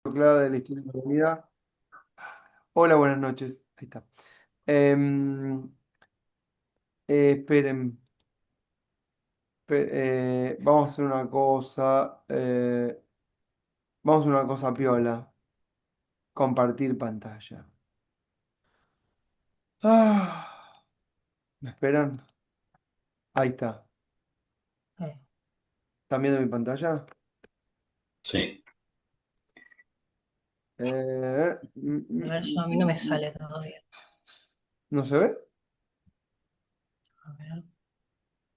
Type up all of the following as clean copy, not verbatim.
Clave de la historia de la humanidad. Hola, buenas noches. Ahí está. Em, esperen, vamos a hacer una cosa. Vamos a hacer una cosa piola. Compartir pantalla. Ah, ¿me esperan? Ahí está. Eh, ¿Están viendo mi pantalla? Sí, Mm. a ver, yo a mí no me sale todavía. ¿No se ve? A ver.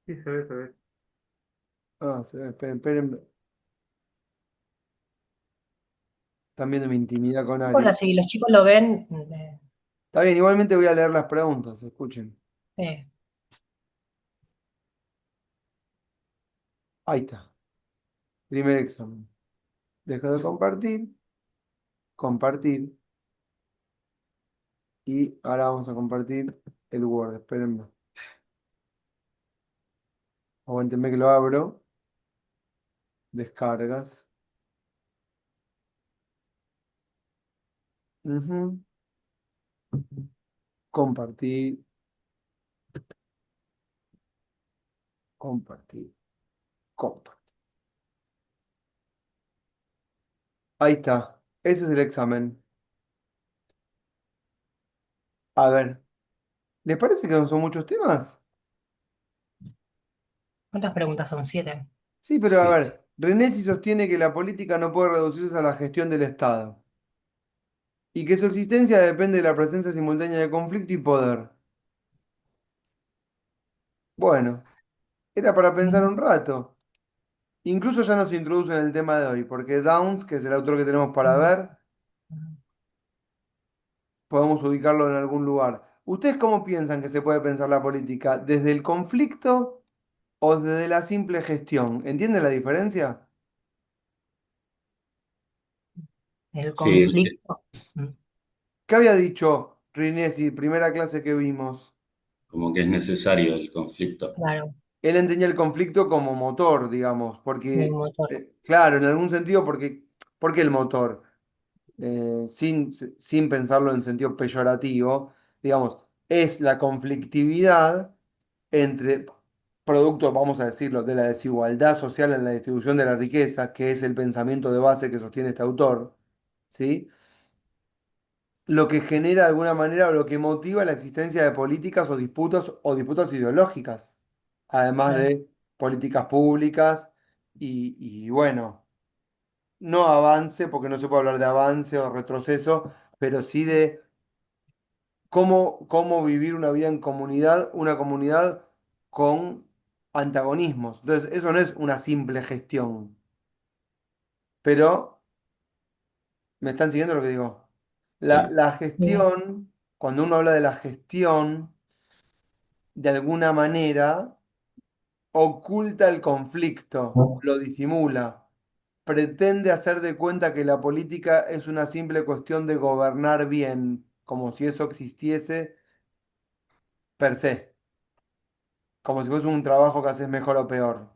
Sí, se ve, se ve. Ah, se ve. Esperen, esperen. Están viendo mi intimidad con No importa, Ari. si los chicos lo ven, Está bien, igualmente voy a leer las preguntas. Escuchen. eh, Ahí está. Primer examen. Dejo de compartir. Compartir. Y ahora vamos a compartir el Word. Espérenme. Aguántenme que lo abro. Descargas. Ujú. Compartir. Compartir. Compartir. Ahí está. Ese es el examen. A ver. ¿Les parece que no son muchos temas? ¿cuántas preguntas son? 7. Sí, pero a Sí. ver. René sí sostiene que la política no puede reducirse a la gestión del Estado y que su existencia depende de la presencia simultánea de conflicto y poder. Bueno, era para pensar un rato. Incluso ya nos introduce en el tema de hoy, porque Downs, que es el autor que tenemos para ver, podemos ubicarlo en algún lugar. ¿Ustedes cómo piensan que se puede pensar la política? ¿Desde el conflicto o desde la simple gestión? ¿Entienden la diferencia? El Sí. conflicto. Mm, ¿Qué había dicho Rinesi, primera clase que vimos? como que es necesario el conflicto. Claro, Él entendía el conflicto como motor, digamos, el porque, motor. claro, en algún sentido, ¿por qué el motor? Sin pensarlo en sentido peyorativo, digamos, es la conflictividad entre producto, vamos a decirlo, de la desigualdad social en la distribución de la riqueza, que es el pensamiento de base que sostiene este autor, ¿sí? Lo que genera de alguna manera o lo que motiva la existencia de políticas o disputas ideológicas, además Claro. de políticas públicas y bueno, no avance, porque no se puede hablar de avance o retroceso, pero sí de cómo vivir una vida en comunidad, una comunidad con antagonismos. Entonces, eso no es una simple gestión, pero ¿me están siguiendo lo que digo? La, Sí. la Sí. gestión, cuando uno habla de la gestión, de alguna manera oculta el conflicto, lo disimula, pretende hacer de cuenta que la política es una simple cuestión de gobernar bien, como si eso existiese per se, como si fuese un trabajo que haces mejor o peor.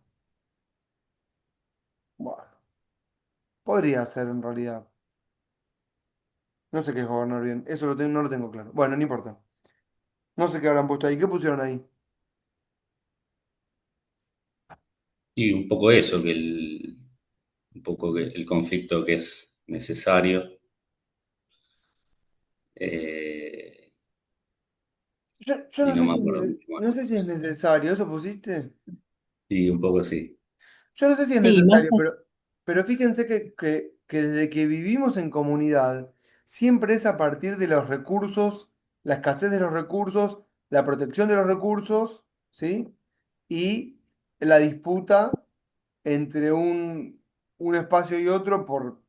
Bueno, podría ser en realidad. No sé qué es gobernar bien, eso no lo tengo claro. Bueno, no importa. No sé qué habrán puesto ahí. ¿Qué pusieron ahí? Y un poco eso, un poco que el conflicto que es necesario. eh, Yo y no no sé me si acuerdo mucho más. no sé si es necesario. ¿Eso pusiste? Y un poco así. Yo no sé si es Sí, más necesario, pero fíjense que desde que vivimos en comunidad, siempre es a partir de los recursos, la escasez de los recursos, la protección de los recursos, ¿sí? Y la disputa entre un espacio y otro por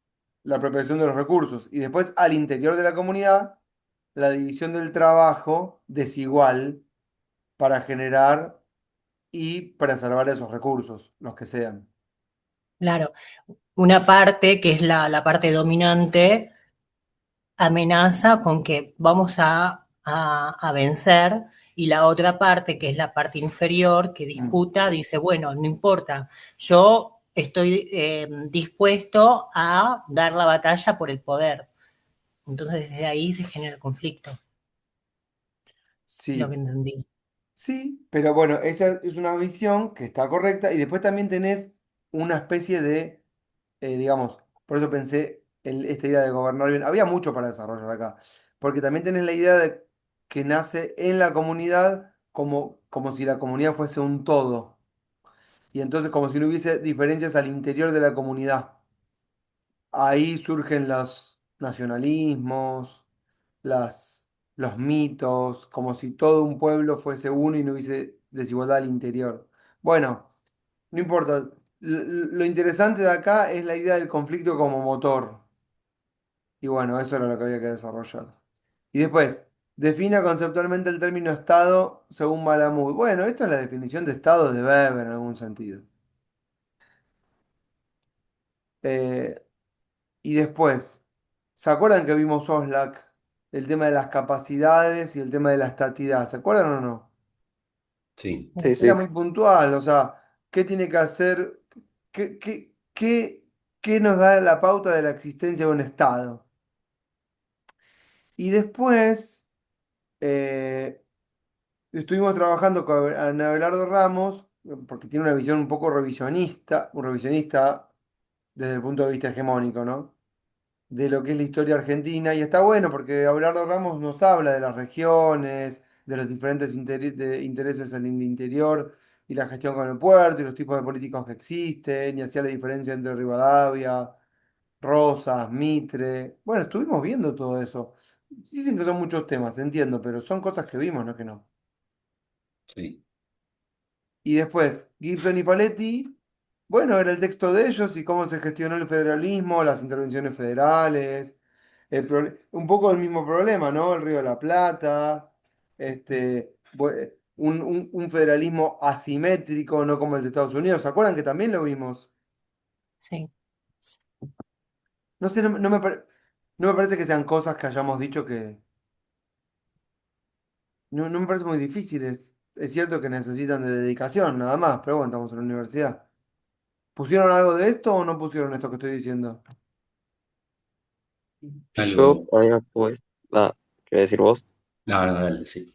la apropiación de los recursos. Y después al interior de la comunidad, la división del trabajo desigual para generar y preservar esos recursos, los que sean. claro, una parte que es la parte dominante amenaza con que vamos a vencer y la otra parte, que es la parte inferior, que Mm. disputa, dice, bueno, no importa, yo estoy dispuesto a dar la batalla por el poder. Entonces desde ahí se genera el conflicto, lo que Sí, entendí. sí, pero bueno, esa es una visión que está correcta y después también tenés una especie de, digamos, por eso pensé en esta idea de gobernar bien. Había mucho para desarrollar acá, porque también tenés la idea de que nace en la comunidad como si la comunidad fuese un todo y entonces como si no hubiese diferencias al interior de la comunidad. Ahí surgen los nacionalismos, las, los mitos, como si todo un pueblo fuese uno y no hubiese desigualdad al interior. Bueno, no importa. Lo interesante de acá es la idea del conflicto como motor. Y bueno, eso era lo que había que desarrollar. Y después, defina conceptualmente el término Estado según Malamud. Bueno, esto es la definición de Estado de Weber en algún sentido. Eh, Y después, ¿se acuerdan que vimos Oslak? El tema de las capacidades y el tema de la estatidad. ¿Se acuerdan o no? Sí, Sí, Era sí. muy puntual, o sea, ¿qué tiene que hacer? ¿Qué nos da la pauta de la existencia de un Estado? Y después estuvimos trabajando con Abelardo Ramos, porque tiene una visión un poco revisionista, un revisionista desde el punto de vista hegemónico, ¿no? De lo que es la historia argentina. Y está bueno porque Abelardo Ramos nos habla de las regiones, de los diferentes intereses en el interior y la gestión con el puerto y los tipos de políticos que existen y hacía la diferencia entre Rivadavia, Rosas, Mitre. Bueno, estuvimos viendo todo eso. Dicen que son muchos temas, entiendo, pero son cosas que vimos, ¿no? Que no. sí, Y después, Gibson y Faletti, bueno, era el texto de ellos y cómo se gestionó el federalismo, las intervenciones federales, un poco el mismo problema, ¿no? El Río de la Plata, un federalismo asimétrico, no como el de Estados Unidos. ¿Se acuerdan que también lo vimos? Sí. No sé, no me parece que sean cosas que hayamos dicho que... No, no me parece muy difíciles. Es cierto que necesitan de dedicación, nada más, pero bueno, estamos en la universidad. ¿Pusieron algo de esto o no pusieron esto que estoy diciendo? Yo algo, había puesto. Ah, ¿querés decir vos? no, no, dale, sí,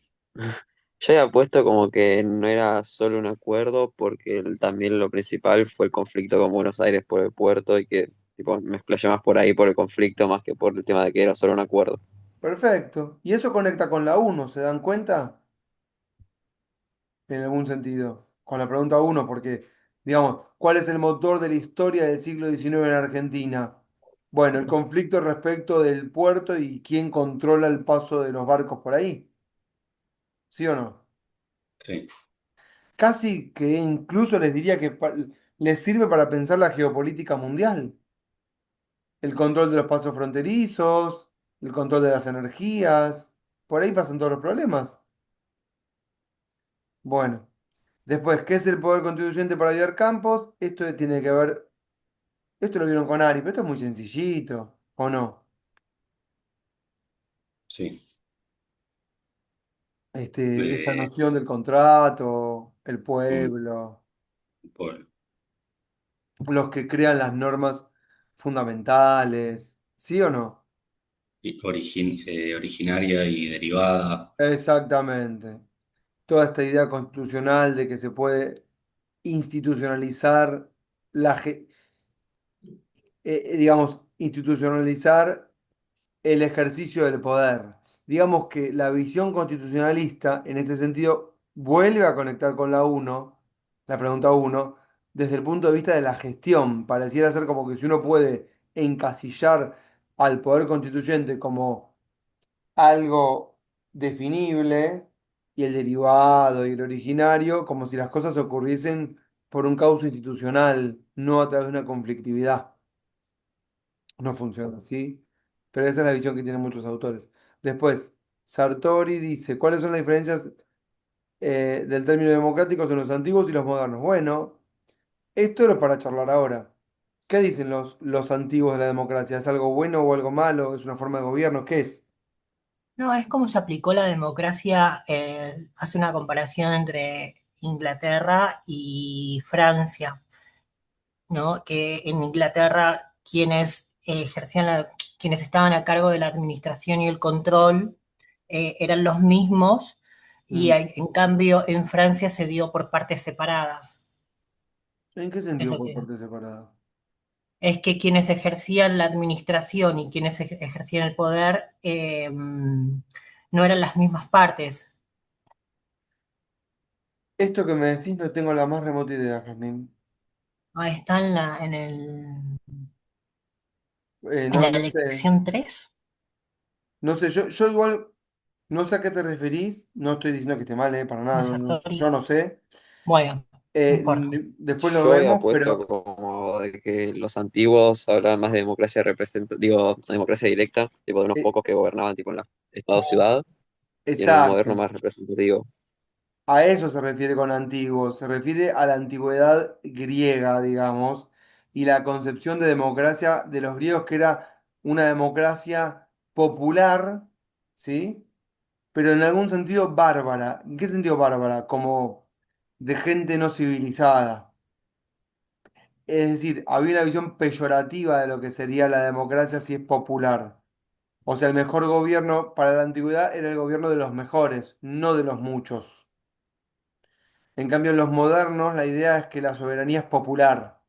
Yo había puesto como que no era solo un acuerdo, porque también lo principal fue el conflicto con Buenos Aires por el puerto y que tipo, me explayé más por ahí por el conflicto más que por el tema de que era solo un acuerdo. Perfecto. Y eso conecta con la uno, ¿se dan cuenta? En algún sentido. Con la pregunta uno, porque, digamos, ¿cuál es el motor de la historia del siglo XIX en Argentina? Bueno, el conflicto respecto del puerto y quién controla el paso de los barcos por ahí. ¿Sí o no? sí, Casi que incluso les diría que les sirve para pensar la geopolítica mundial. El control de los pasos fronterizos, el control de las energías. Por ahí pasan todos los problemas. Bueno. Después, ¿qué es el poder constituyente para Villar Campos? Esto tiene que ver, esto lo vieron con Ari, pero esto es muy sencillito, ¿o no? sí. Esta De, noción del contrato, el un pueblo, pueblo. los que crean las normas fundamentales, ¿sí o no? Originaria y derivada, Exactamente. Toda esta idea constitucional de que se puede institucionalizar la, digamos, institucionalizar el ejercicio del poder. Digamos que la visión constitucionalista, en este sentido, vuelve a conectar con la uno, la pregunta uno, desde el punto de vista de la gestión. Pareciera ser como que si uno puede encasillar al poder constituyente como algo definible y el derivado y el originario, como si las cosas ocurriesen por un causa institucional, no a través de una conflictividad. No funciona así, pero esa es la visión que tienen muchos autores. Después, Sartori dice, ¿cuáles son las diferencias del término democrático en los antiguos y los modernos? Bueno, esto es para charlar ahora. ¿Qué dicen los antiguos de la democracia? ¿Es algo bueno o algo malo? ¿Es una forma de gobierno? ¿Qué es? No, es como se aplicó la democracia, hace una comparación entre Inglaterra y Francia. ¿no? Que en Inglaterra quienes estaban a cargo de la administración y el control eran los mismos, y Mm. en cambio en Francia se dio por partes separadas. ¿En qué Es sentido lo por que parte separada? es que quienes ejercían la administración y quienes ejercían el poder no eran las mismas partes. Esto que me decís no tengo la más remota idea, Jazmín. Ahí está en No, la no sé. lección 3 No sé, yo igual no sé a qué te referís. No estoy diciendo que esté mal, para nada. de Yo Sartori. no sé. Bueno, no importa. Después lo Yo había vemos, puesto pero como de que los antiguos hablaban más de democracia digo, democracia directa, tipo de unos eh, pocos que gobernaban tipo en la estado-ciudad, y en el moderno exacto. más representativo. A eso se refiere con antiguo, se refiere a la antigüedad griega, digamos, y la concepción de democracia de los griegos, que era una democracia popular, ¿sí? Pero en algún sentido bárbara. ¿En qué sentido bárbara? Como de gente no civilizada. Es decir, había una visión peyorativa de lo que sería la democracia si es popular. O sea, el mejor gobierno para la antigüedad era el gobierno de los mejores, no de los muchos. En cambio, en los modernos, la idea es que la soberanía es popular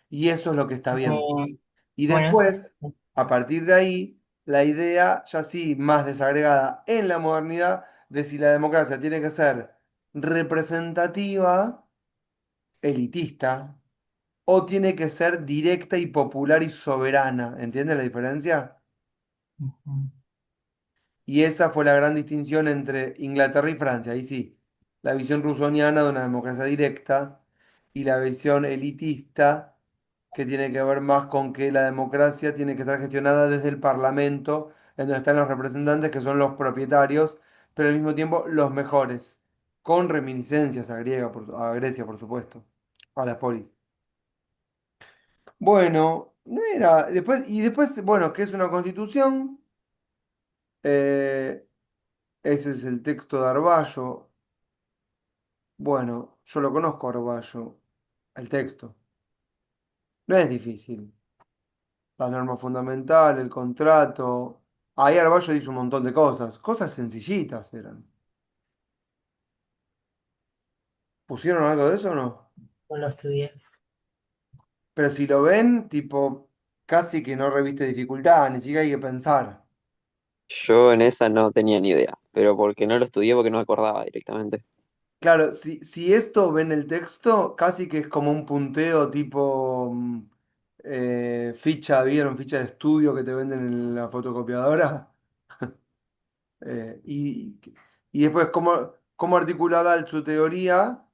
y eso es lo que está bien. Mm, Y bueno, eso sí. después, a partir de ahí, la idea, ya sí más desagregada en la modernidad, de si la democracia tiene que ser representativa, elitista, o tiene que ser directa y popular y soberana. ¿Entiendes la diferencia? Ujú, Y esa fue la gran distinción entre Inglaterra y Francia. Ahí sí, la visión rusoniana de una democracia directa y la visión elitista, que tiene que ver más con que la democracia tiene que estar gestionada desde el Parlamento, en donde están los representantes, que son los propietarios, pero al mismo tiempo los mejores, con reminiscencias a Grecia, por supuesto, a la polis. Bueno, no era. Después, bueno, ¿qué es una constitución? Eh, Ese es el texto de Arballo. Bueno, yo lo conozco, Arballo, el texto. No es difícil. La norma fundamental, el contrato. Ahí Arballo dice un montón de cosas. Cosas sencillitas eran. ¿Pusieron algo de eso o no? no lo estudié. Pero si lo ven, tipo, casi que no reviste dificultad, ni siquiera hay que pensar. Yo en esa no tenía ni idea, pero porque no lo estudié porque no me acordaba directamente. Claro, si esto ven el texto, casi que es como un punteo tipo ficha, ¿vieron? Ficha de estudio que te venden en la fotocopiadora. Y después, cómo articulada su teoría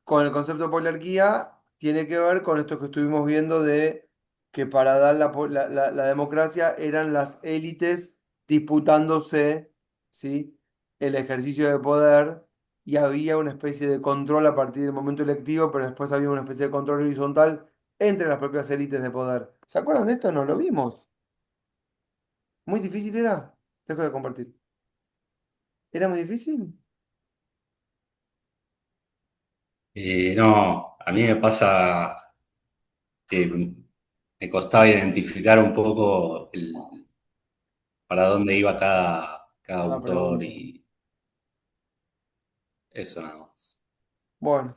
con el concepto de poliarquía tiene que ver con esto que estuvimos viendo de que para dar la democracia eran las élites disputándose, ¿sí? El ejercicio de poder y había una especie de control a partir del momento electivo, pero después había una especie de control horizontal entre las propias élites de poder. ¿Se acuerdan de esto? No lo vimos. Muy difícil era. Dejo de compartir. ¿Era muy difícil? No, a mí me pasa que me costaba identificar un poco para dónde iba cada A la autor pregunta. y eso nada más. Bueno.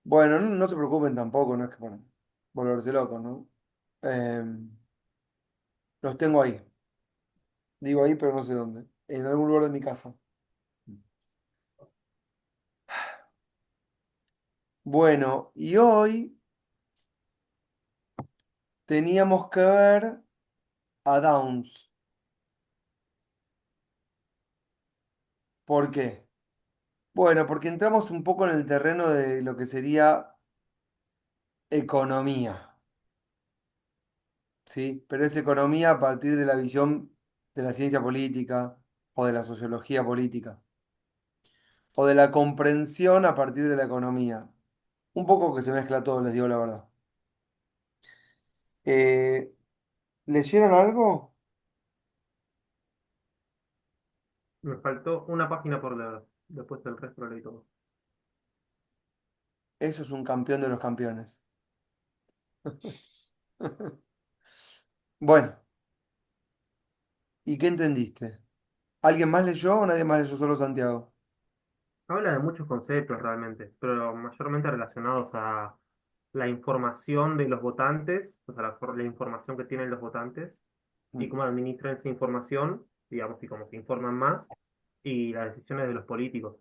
Bueno, no, no se preocupen tampoco, no es que para volverse locos, ¿no? Eh, los tengo ahí. Digo ahí, pero no sé dónde. En algún lugar de mi casa. Bueno, y hoy teníamos que ver a Downs. ¿Por qué? Bueno, porque entramos un poco en el terreno de lo que sería economía, ¿sí? Pero es economía a partir de la visión de la ciencia política o de la sociología política, o de la comprensión a partir de la economía. Un poco que se mezcla todo, les digo la verdad. Eh, ¿Leyeron algo? Me faltó una página por leer. Después el resto lo leí todo. Eso es un campeón de los campeones. Bueno, ¿y qué entendiste? ¿Alguien más leyó o nadie más leyó, solo Santiago? Habla de muchos conceptos realmente, pero mayormente relacionados a la información de los votantes, o sea, la información que tienen los votantes y Mm. cómo administran esa información, digamos, y cómo se informan más, y las decisiones de los políticos.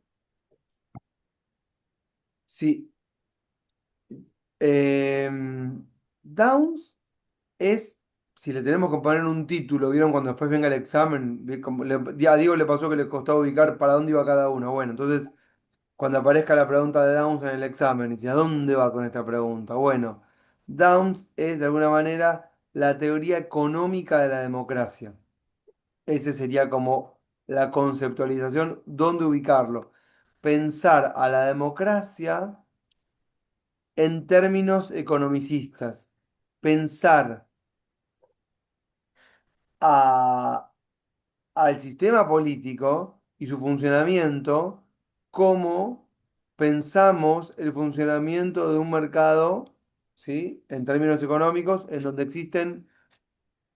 Sí. Downs es, si le tenemos que poner un título, ¿vieron cuando después venga el examen? A Diego le pasó que le costaba ubicar para dónde iba cada uno. Bueno, entonces, cuando aparezca la pregunta de Downs en el examen, dice, ¿a dónde va con esta pregunta? Bueno, Downs es de alguna manera la teoría económica de la democracia. Ese sería como la conceptualización, dónde ubicarlo. Pensar a la democracia en términos economicistas. Pensar a- al sistema político y su funcionamiento como pensamos el funcionamiento de un mercado, ¿sí? En términos económicos, en donde existen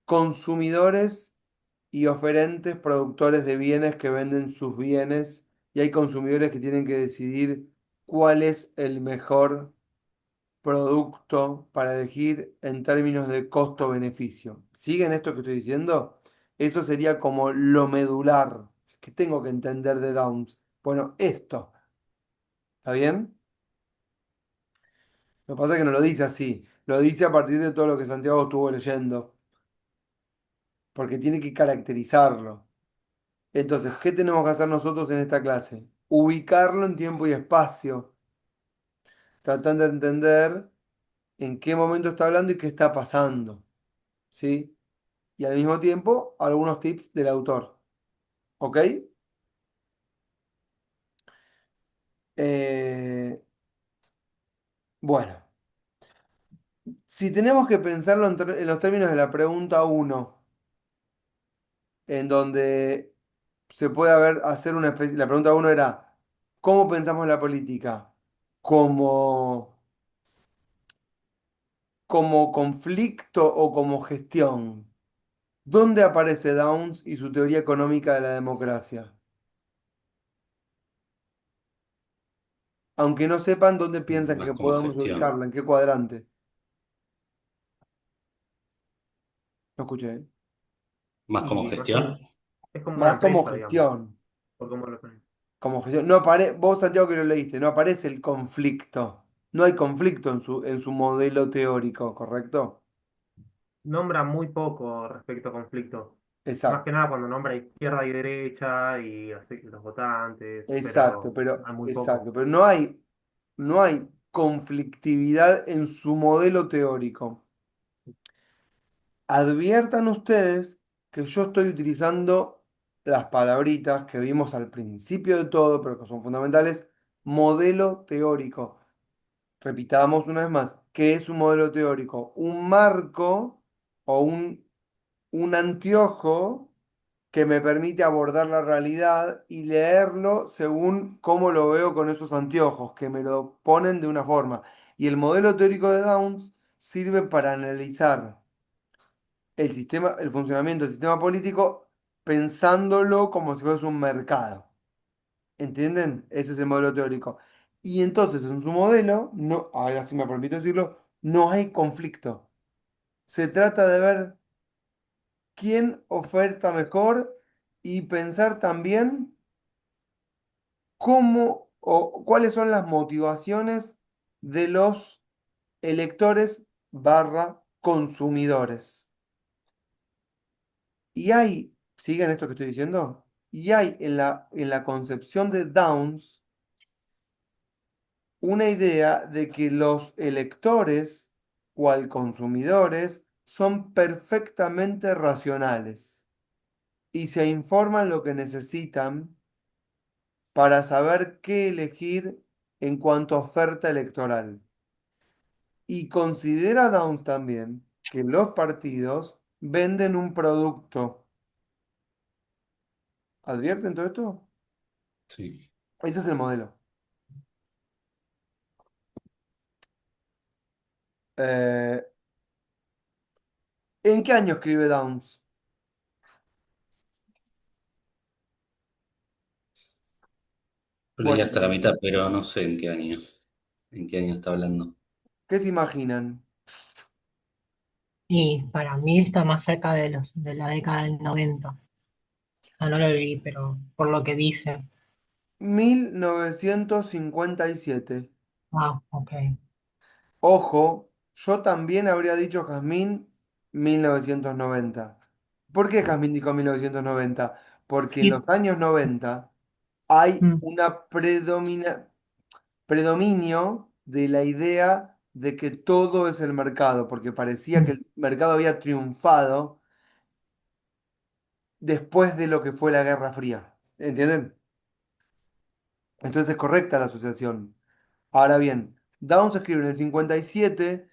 consumidores y oferentes productores de bienes que venden sus bienes y hay consumidores que tienen que decidir cuál es el mejor producto para elegir en términos de costo-beneficio. ¿Siguen esto que estoy diciendo? Eso sería como lo medular. ¿Qué tengo que entender de Downs? Bueno, esto. ¿Está bien? Lo que pasa es que no lo dice así. Lo dice a partir de todo lo que Santiago estuvo leyendo. Porque tiene que caracterizarlo. Entonces, ¿qué tenemos que hacer nosotros en esta clase? Ubicarlo en tiempo y espacio, tratando de entender en qué momento está hablando y qué está pasando, ¿sí? Y al mismo tiempo, algunos tips del autor, ¿ok? Eh, bueno, si tenemos que pensarlo en los términos de la pregunta uno, en donde se puede hacer una especie, la pregunta uno era, ¿cómo pensamos la política? ¿Como como conflicto o como gestión? ¿Dónde aparece Downs y su teoría económica de la democracia? Aunque no sepan dónde piensan Más que como podemos gestión. ubicarla, en qué cuadrante. No escuché. ¿Eh? Más como Y más gestión. es como una Más como empresa, digamos, gestión. por cómo lo ponen. Como gestión. No vos, Santiago, que lo leíste, no aparece el conflicto. No hay conflicto en su modelo teórico, ¿correcto? Nombra muy poco respecto a conflictos. Más que Exacto. nada cuando nombra izquierda y derecha y así, los votantes, Exacto, pero pero, hay muy exacto, poco. pero no hay conflictividad en su modelo teórico. Adviertan ustedes que yo estoy utilizando las palabritas que vimos al principio de todo, pero que son fundamentales. Modelo teórico. Repitamos una vez más, ¿qué es un modelo teórico? Un marco o un anteojo que me permite abordar la realidad y leerlo según cómo lo veo con esos anteojos, que me lo ponen de una forma. Y el modelo teórico de Downs sirve para analizar el sistema, el funcionamiento del sistema político pensándolo como si fuese un mercado. ¿Entienden? Ese es el modelo teórico. Y entonces en su modelo, no, ahora sí me permito decirlo, no hay conflicto. Se trata de ver quién oferta mejor y pensar también cómo o cuáles son las motivaciones de los electores barra consumidores. Y hay, ¿siguen esto que estoy diciendo? Y hay en la concepción de Downs una idea de que los electores, cual consumidores, son perfectamente racionales y se informan lo que necesitan para saber qué elegir en cuanto a oferta electoral. Y considera Downs también que los partidos venden un producto. ¿Advierten todo esto? Sí. Ese es el modelo. Eh, ¿En qué año escribe Downs? Yo leí Bueno, hasta la mitad, pero no sé en qué año está hablando. ¿qué se imaginan? Y para mí está más cerca de la década del 90. O sea, no lo leí, pero por lo que dice. 1957. Ah, ok. Ojo, yo también habría dicho Jazmín 1990. ¿Por qué Jazmín dijo 1990? Porque en Y, los años 90 hay mm, una predominio de la idea de que todo es el mercado, porque parecía que mm, el mercado había triunfado después de lo que fue la Guerra Fría. ¿Entienden? Entonces es correcta la asociación. Ahora bien, Downs escribe en el 57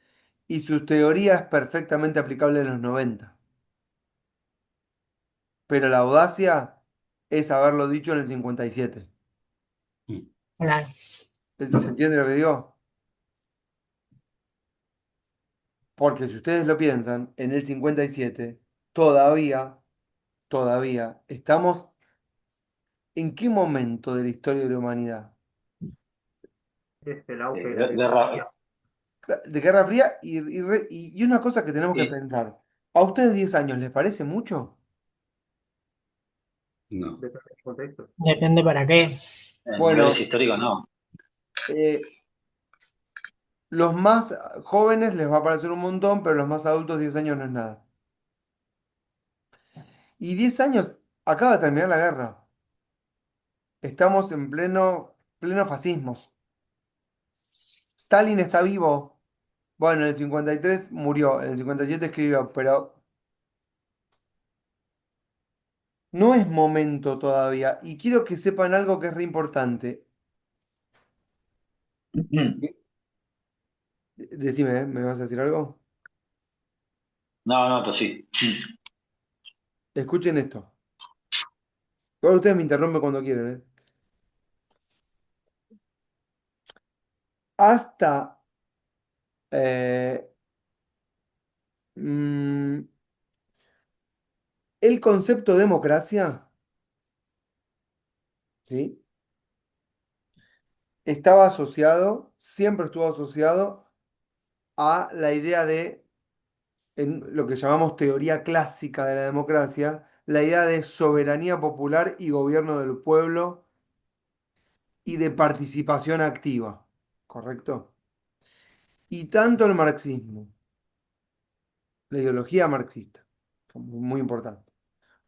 y su teoría es perfectamente aplicable en los 90. Pero la audacia es haberlo dicho en el 57. Mm. claro. ¿Se entiende lo que digo? Porque si ustedes lo piensan, en el 57 todavía estamos ¿en qué momento de la historia de la humanidad? Es el auge de la Guerra, tecnología. De Guerra Fría y una cosa que tenemos que sí, pensar. ¿A ustedes 10 años les parece mucho? No. Depende del contexto. Depende para qué. en niveles Bueno, históricos no. eh, los más jóvenes les va a parecer un montón, pero los más adultos 10 años no es nada. Y 10 años, acaba de terminar la guerra. Estamos en pleno fascismo. Stalin está vivo. Bueno, en el 53 murió, en el 57 escribió, pero no es momento todavía. Y quiero que sepan algo que es re importante. Decime, ¿me vas a decir algo? No, no, pues sí. Escuchen esto. Ahora ustedes me interrumpen cuando quieren, ¿eh? Hasta eh, mm, el concepto democracia, ¿sí? Estaba asociado, siempre estuvo asociado a la idea de, en lo que llamamos teoría clásica de la democracia, la idea de soberanía popular y gobierno del pueblo y de participación activa, ¿correcto? Y tanto el marxismo, la ideología marxista, muy importante,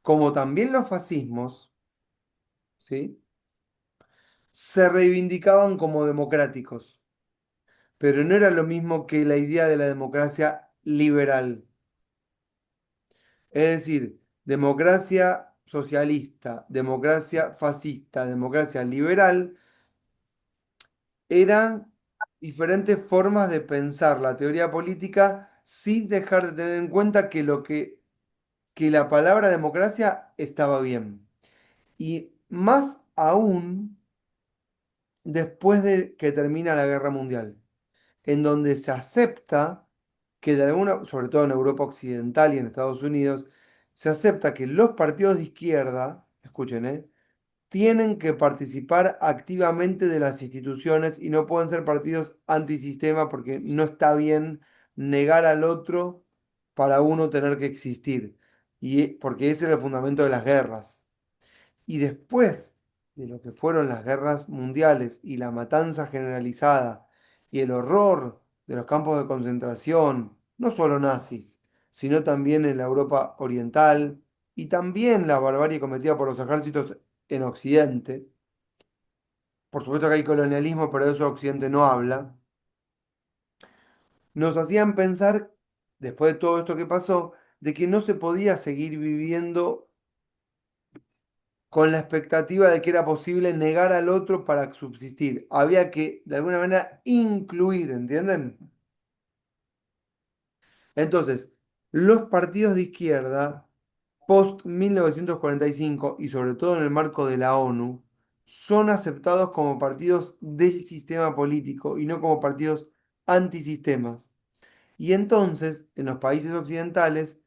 como también los fascismos, ¿sí? Se reivindicaban como democráticos, pero no era lo mismo que la idea de la democracia liberal. Es decir, democracia socialista, democracia fascista, democracia liberal, eran diferentes formas de pensar la teoría política sin dejar de tener en cuenta que la palabra democracia estaba bien. Y más aún después de que termina la Guerra Mundial, en donde se acepta que de alguna, sobre todo en Europa Occidental y en Estados Unidos, se acepta que los partidos de izquierda, escuchen, tienen que participar activamente de las instituciones y no pueden ser partidos antisistema porque no está bien negar al otro para uno tener que existir. Porque ese era el fundamento de las guerras. Y después de lo que fueron las guerras mundiales y la matanza generalizada y el horror de los campos de concentración, no solo nazis, sino también en la Europa oriental y también la barbarie cometida por los ejércitos en Occidente. Por supuesto que hay colonialismo, pero de eso Occidente no habla. Nos hacían pensar, después de todo esto que pasó, de que no se podía seguir viviendo con la expectativa de que era posible negar al otro para subsistir. Había que, de alguna manera, incluir, ¿entienden? Entonces, los partidos de izquierda, post 1945 y sobre todo en el marco de la ONU, son aceptados como partidos del sistema político y no como partidos antisistemas. Y entonces, en los países occidentales,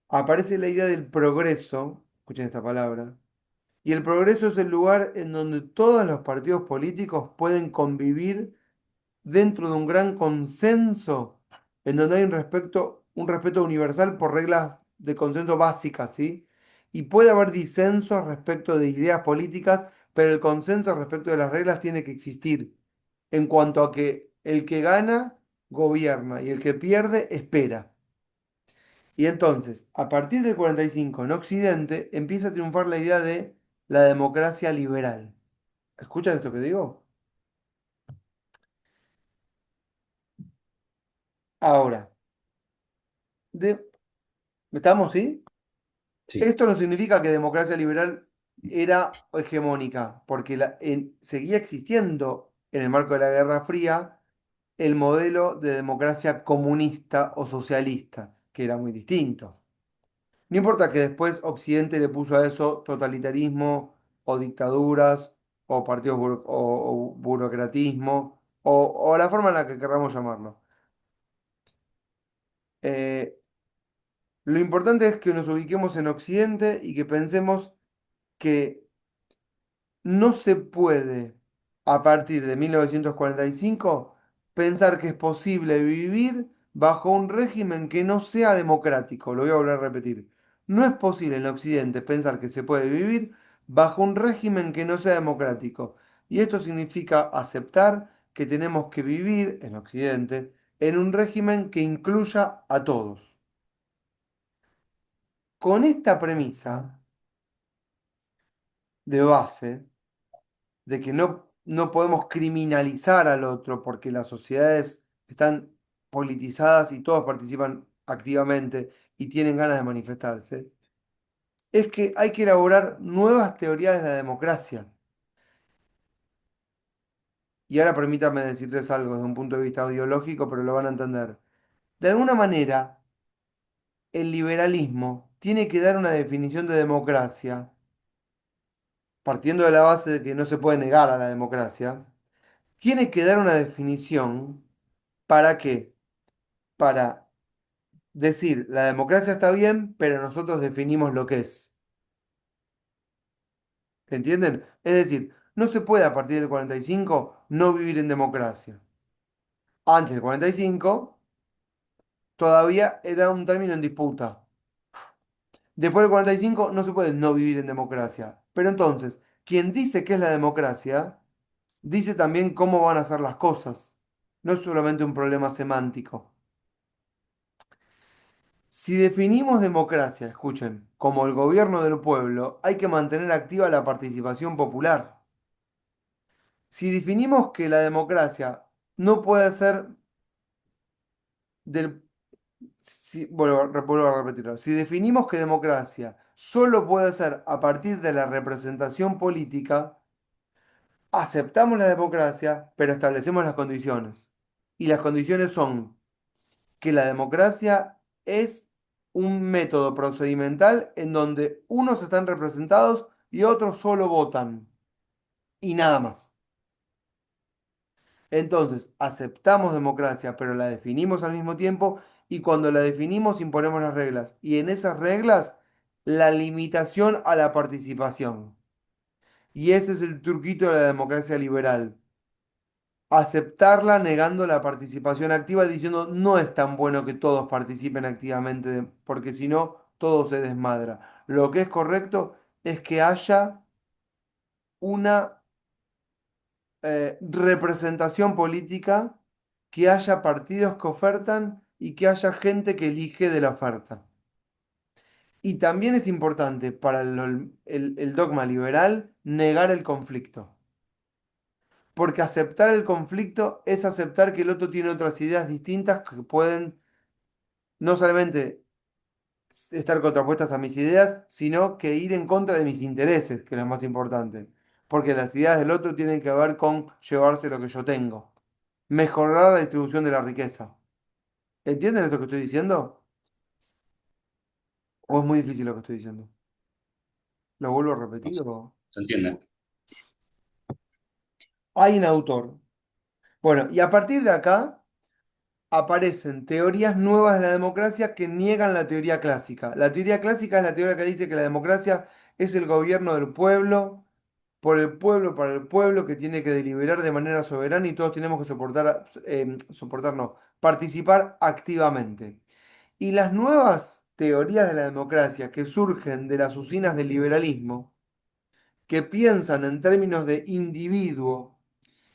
aparece la idea del progreso, escuchen esta palabra, y el progreso es el lugar en donde todos los partidos políticos pueden convivir dentro de un gran consenso, en donde hay un respeto universal por reglas de consenso básicas, ¿sí? Y puede haber disensos respecto de ideas políticas, pero el consenso respecto de las reglas tiene que existir, en cuanto a que el que gana gobierna y el que pierde espera. Y entonces, a partir del 45 en Occidente, empieza a triunfar la idea de la democracia liberal. ¿Escuchan esto que digo? Ahora, de, ¿estamos, sí? Sí, Esto no significa que democracia liberal era hegemónica, porque seguía existiendo en el marco de la Guerra Fría el modelo de democracia comunista o socialista, que era muy distinto. No importa que después Occidente le puso a eso totalitarismo o dictaduras o partidos o burocratismo o la forma en la que queramos llamarlo. Eh, lo importante es que nos ubiquemos en Occidente y que pensemos que no se puede, a partir de 1945, pensar que es posible vivir bajo un régimen que no sea democrático. Lo voy a volver a repetir. No es posible en Occidente pensar que se puede vivir bajo un régimen que no sea democrático. Y esto significa aceptar que tenemos que vivir en Occidente en un régimen que incluya a todos. Con esta premisa de base, de que no podemos criminalizar al otro porque las sociedades están politizadas y todos participan activamente y tienen ganas de manifestarse, es que hay que elaborar nuevas teorías de la democracia. Y ahora permítanme decirles algo desde un punto de vista ideológico, pero lo van a entender. De alguna manera, el liberalismo tiene que dar una definición de democracia, partiendo de la base de que no se puede negar a la democracia, tiene que dar una definición. ¿Para qué? Para decir, la democracia está bien, pero nosotros definimos lo que es. ¿Entienden? Es decir, no se puede a partir del 45 no vivir en democracia. Antes del 45 todavía era un término en disputa. Después del 45 no se puede no vivir en democracia. Pero entonces, quien dice qué es la democracia, dice también cómo van a ser las cosas. No es solamente un problema semántico. Si definimos democracia, escuchen, como el gobierno del pueblo, hay que mantener activa la participación popular. Si definimos que la democracia no puede ser del... vuelvo a repetirlo. Si definimos que democracia solo puede ser a partir de la representación política, aceptamos la democracia, pero establecemos las condiciones. Y las condiciones son que la democracia es un método procedimental en donde unos están representados y otros solo votan y nada más. Entonces, aceptamos democracia, pero la definimos al mismo tiempo y cuando la definimos imponemos las reglas y en esas reglas la limitación a la participación. Y ese es el truquito de la democracia liberal. Aceptarla negando la participación activa, diciendo no es tan bueno que todos participen activamente, porque si no, todo se desmadra. Lo que es correcto es que haya una representación política, que haya partidos que ofertan y que haya gente que elige de la oferta. Y también es importante para el dogma liberal negar el conflicto. Porque aceptar el conflicto es aceptar que el otro tiene otras ideas distintas que pueden no solamente estar contrapuestas a mis ideas, sino que ir en contra de mis intereses, que es lo más importante. Porque las ideas del otro tienen que ver con llevarse lo que yo tengo. Mejorar la distribución de la riqueza. ¿Entienden esto que estoy diciendo? ¿O es muy difícil lo que estoy diciendo? ¿Lo vuelvo a no repetir? sé, ¿se entiende? Hay un autor. Bueno, y a partir de acá aparecen teorías nuevas de la democracia que niegan la teoría clásica. La teoría clásica es la teoría que dice que la democracia es el gobierno del pueblo, por el pueblo, para el pueblo, que tiene que deliberar de manera soberana y todos tenemos que soportar no, participar activamente. Y las nuevas teorías de la democracia que surgen de las usinas del liberalismo, que piensan en términos de individuo,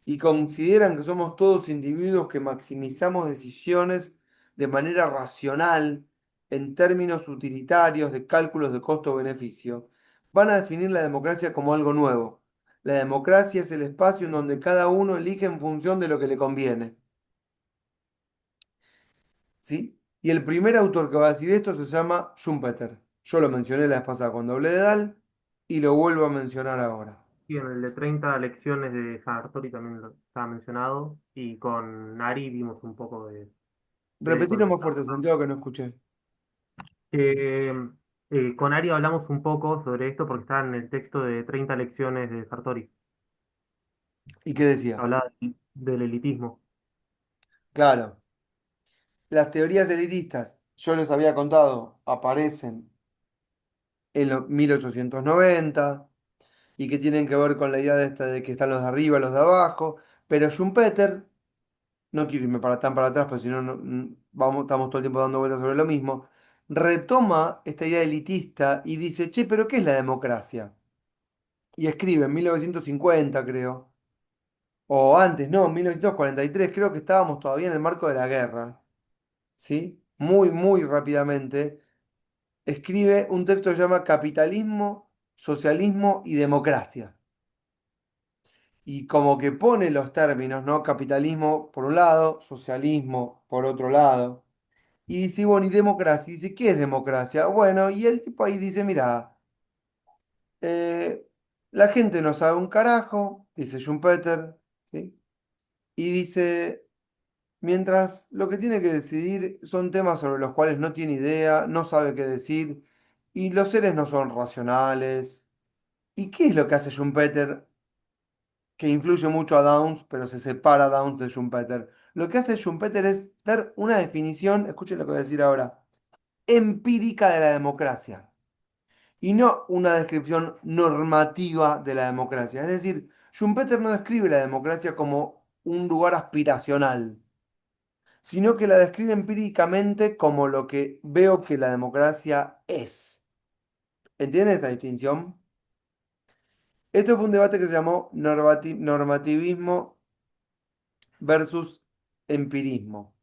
y consideran que somos todos individuos que maximizamos decisiones de manera racional en términos utilitarios de cálculos de costo-beneficio, van a definir la democracia como algo nuevo. La democracia es el espacio en donde cada uno elige en función de lo que le conviene. ¿Sí? Y el primer autor que va a decir esto se llama Schumpeter. Yo lo mencioné la vez pasada cuando hablé de Dahl y lo vuelvo a mencionar ahora. Y en el de 30 lecciones de Sartori también lo estaba mencionado, y con Ari vimos un poco de eso. Repetilo más fuerte, Santiago, que no escuché. Eh, con Ari hablamos un poco sobre esto porque está en el texto de 30 lecciones de Sartori, ¿Y qué decía? hablaba del elitismo. Claro. Las teorías elitistas, yo les había contado, aparecen en los 1890 y que tienen que ver con la idea de esta de que están los de arriba, los de abajo, pero Schumpeter, no quiero irme tan para atrás, porque si no, estamos todo el tiempo dando vueltas sobre lo mismo, retoma esta idea elitista y dice, che, pero ¿qué es la democracia? Y escribe en 1950, creo, o antes, no, en 1943, creo que estábamos todavía en el marco de la guerra, ¿sí? Muy, muy rápidamente escribe un texto que se llama Capitalismo, Socialismo y Democracia. Y como que pone los términos, ¿no? Capitalismo por un lado, socialismo por otro lado. Y dice, bueno, ¿y democracia? Y dice, ¿qué es democracia? Bueno, y el tipo ahí dice, mira, eh, la gente no sabe un carajo, dice Schumpeter, ¿sí? Y dice, mientras lo que tiene que decidir son temas sobre los cuales no tiene idea, no sabe qué decir, y los seres no son racionales. ¿Y qué es lo que hace Schumpeter que influye mucho a Downs, pero se separa Downs de Schumpeter? Lo que hace Schumpeter es dar una definición, escuchen lo que voy a decir ahora, empírica de la democracia y no una descripción normativa de la democracia. Es decir, Schumpeter no describe la democracia como un lugar aspiracional, sino que la describe empíricamente como lo que veo que la democracia es. ¿Entienden esta distinción? Esto fue un debate que se llamó normativismo versus empirismo.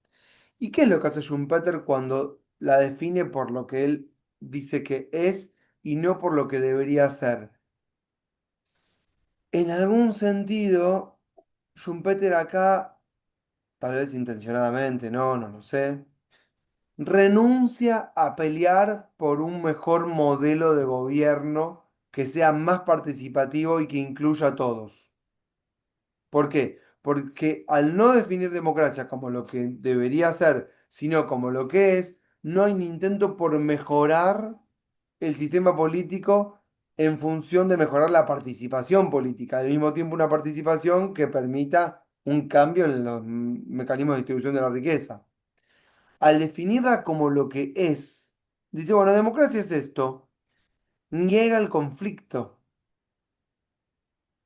¿Y qué es lo que hace Schumpeter cuando la define por lo que él dice que es y no por lo que debería ser? En algún sentido, Schumpeter acá, tal vez intencionadamente, no lo sé, renuncia a pelear por un mejor modelo de gobierno que sea más participativo y que incluya a todos. ¿Por qué? Porque al no definir democracia como lo que debería ser, sino como lo que es, no hay un intento por mejorar el sistema político en función de mejorar la participación política, al mismo tiempo una participación que permita un cambio en los mecanismos de distribución de la riqueza. Al definirla como lo que es, dice, bueno, democracia es esto, niega el conflicto.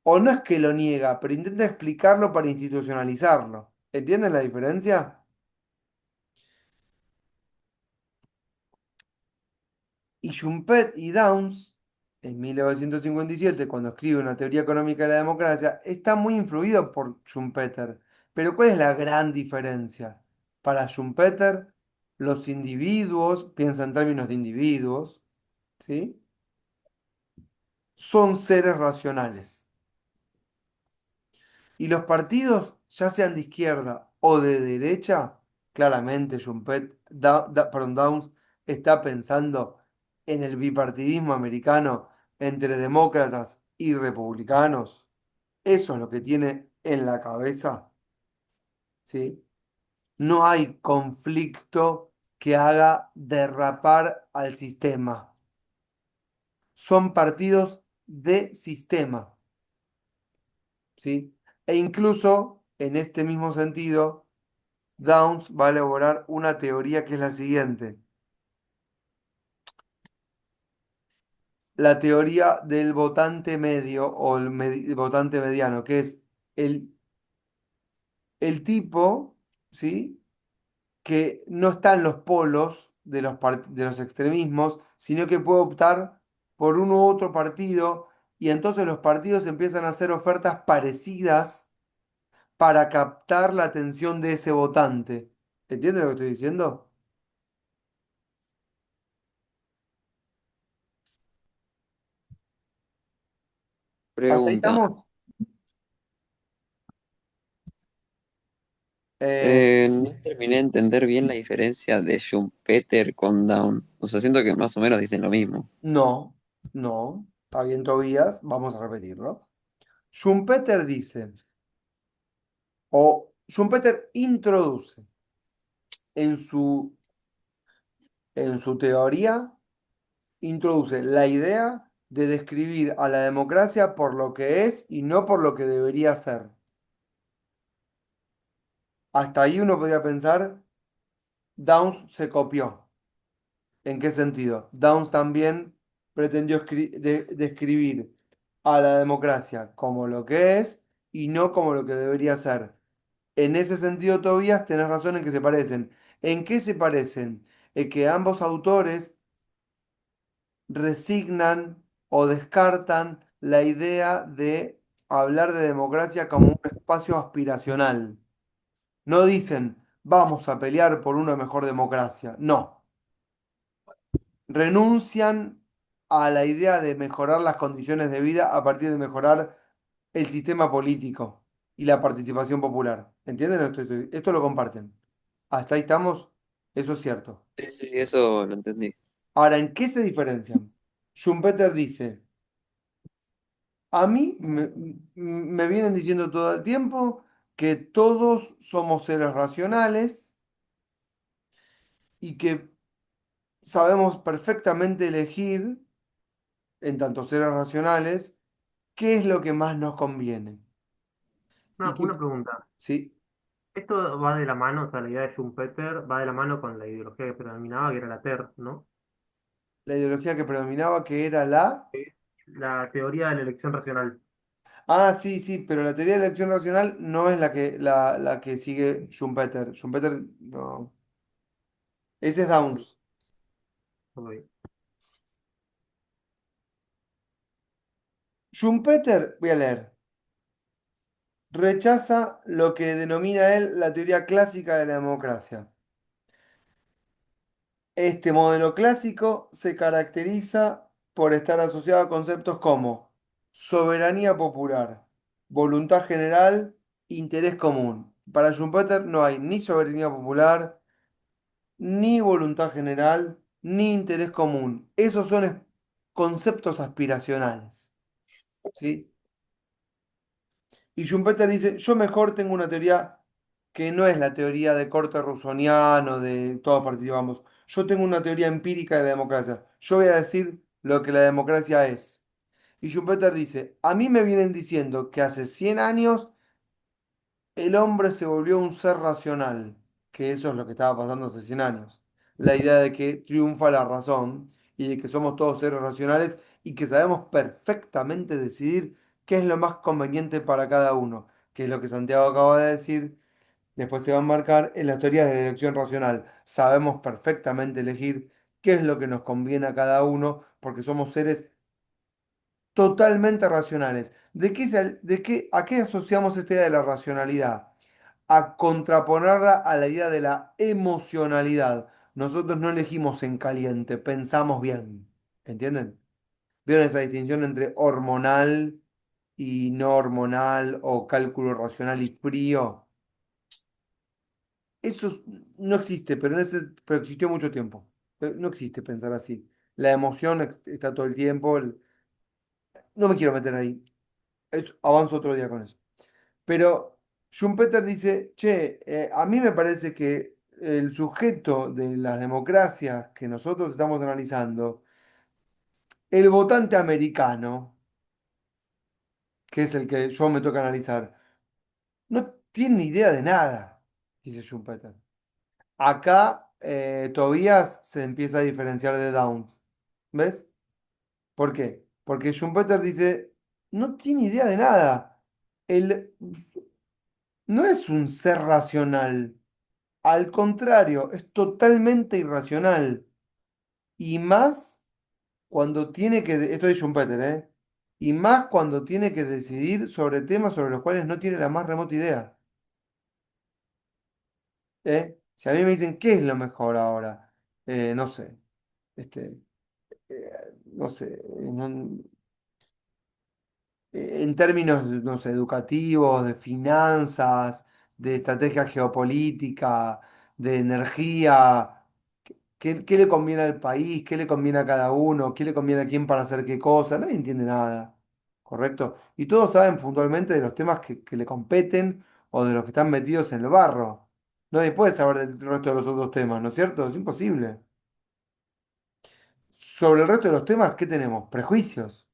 O no es que lo niega, pero intenta explicarlo para institucionalizarlo. ¿Entienden la diferencia? Y Schumpeter y Downs, en 1957, cuando escribe una teoría económica de la democracia, está muy influido por Schumpeter. Pero ¿cuál es la gran diferencia? Para Schumpeter, los individuos, piensa en términos de individuos, ¿sí? Son seres racionales. Y los partidos, ya sean de izquierda o de derecha, claramente Downs está pensando en el bipartidismo americano entre demócratas y republicanos. Eso es lo que tiene en la cabeza, ¿sí? No hay conflicto que haga derrapar al sistema. Son partidos de sistema, ¿sí? E incluso, en este mismo sentido, Downs va a elaborar una teoría que es la siguiente. La teoría del votante medio o el votante mediano, que es el, el tipo, ¿sí? Que no está en los polos de de los extremismos, sino que puede optar por uno u otro partido y entonces los partidos empiezan a hacer ofertas parecidas para captar la atención de ese votante. ¿Entiendes lo que estoy diciendo? ¿Hasta ahí Pregunta. estamos? Eh, No terminé de entender bien la diferencia de Schumpeter con Down. O sea, siento que más o menos dicen lo mismo. no, no. Está bien, Tobías, vamos a repetirlo. Schumpeter dice, o Schumpeter introduce en en su teoría, introduce la idea de describir a la democracia por lo que es y no por lo que debería ser. Hasta ahí uno podría pensar, Downs se copió. ¿En qué sentido? Downs también pretendió describir a la democracia como lo que es y no como lo que debería ser. En ese sentido, Tobías, tenés razón en que se parecen. ¿En qué se parecen? En que ambos autores resignan o descartan la idea de hablar de democracia como un espacio aspiracional. No dicen, vamos a pelear por una mejor democracia. No, renuncian a la idea de mejorar las condiciones de vida a partir de mejorar el sistema político y la participación popular. ¿Entienden? Esto lo comparten. Hasta ahí estamos. Eso es cierto. Sí, sí, eso lo entendí. Ahora, ¿en qué se diferencian? Schumpeter dice, a mí me vienen diciendo todo el tiempo que todos somos seres racionales y que sabemos perfectamente elegir, en tanto seres racionales, qué es lo que más nos conviene. Y Una que, pregunta. sí, Esto va de la mano, o sea, la idea de Schumpeter va de la mano con la ideología que predominaba, que era la TER, ¿no? la ideología que predominaba, que era la... La teoría de la elección racional. Ah, sí, sí, pero la teoría de la elección racional no es la que sigue Schumpeter. Schumpeter, no. Ese es Downs. Ok. Schumpeter, voy a leer. Rechaza lo que denomina él la teoría clásica de la democracia. Este modelo clásico se caracteriza por estar asociado a conceptos como soberanía popular, voluntad general, interés común. Para Schumpeter no hay ni soberanía popular, ni voluntad general, ni interés común. Esos son conceptos aspiracionales, ¿sí? Y Schumpeter dice, yo mejor tengo una teoría que no es la teoría de corte rusoniano, de todos participamos. Yo tengo una teoría empírica de la democracia. Yo voy a decir lo que la democracia es. Y Schumpeter dice, a mí me vienen diciendo que hace 100 años el hombre se volvió un ser racional, que eso es lo que estaba pasando hace 100 años. La idea de que triunfa la razón y de que somos todos seres racionales y que sabemos perfectamente decidir qué es lo más conveniente para cada uno, que es lo que Santiago acaba de decir, después se va a marcar en la teoría de la elección racional. Sabemos perfectamente elegir qué es lo que nos conviene a cada uno porque somos seres totalmente racionales. ¿A qué asociamos esta idea de la racionalidad? A contraponerla a la idea de la emocionalidad. Nosotros no elegimos en caliente, pensamos bien. ¿Entienden? ¿Vieron esa distinción entre hormonal y no hormonal o cálculo racional y frío? No existe, pero existió mucho tiempo. No existe pensar así. La emoción está todo el tiempo. No me quiero meter ahí. Avanzo otro día con eso. Pero Schumpeter dice, che, a mí me parece que el sujeto de las democracias que nosotros estamos analizando, el votante americano, que es el que yo me toca analizar, no tiene ni idea de nada. dice Schumpeter. Acá Tobías se empieza a diferenciar de Downs. ¿Ves? ¿Por qué? Porque Schumpeter dice, no tiene idea de nada. Él no es un ser racional. Al contrario, es totalmente irracional. Y más cuando tiene que, esto es Schumpeter, ¿eh? Y más cuando tiene que decidir sobre temas sobre los cuales no tiene la más remota idea. ¿Eh? Si a mí me dicen, ¿qué es lo mejor ahora? No sé. Este, no sé. En términos, no sé, educativos, de finanzas, de estrategia geopolítica, de energía. ¿Qué le conviene al país? ¿Qué le conviene a cada uno? ¿Qué le conviene a quién para hacer qué cosa? Nadie entiende nada, ¿correcto? Y todos saben puntualmente de los temas que le competen o de los que están metidos en el barro. Nadie puede saber del resto de los otros temas, ¿no es cierto? Es imposible. Sobre el resto de los temas, ¿qué tenemos? Prejuicios.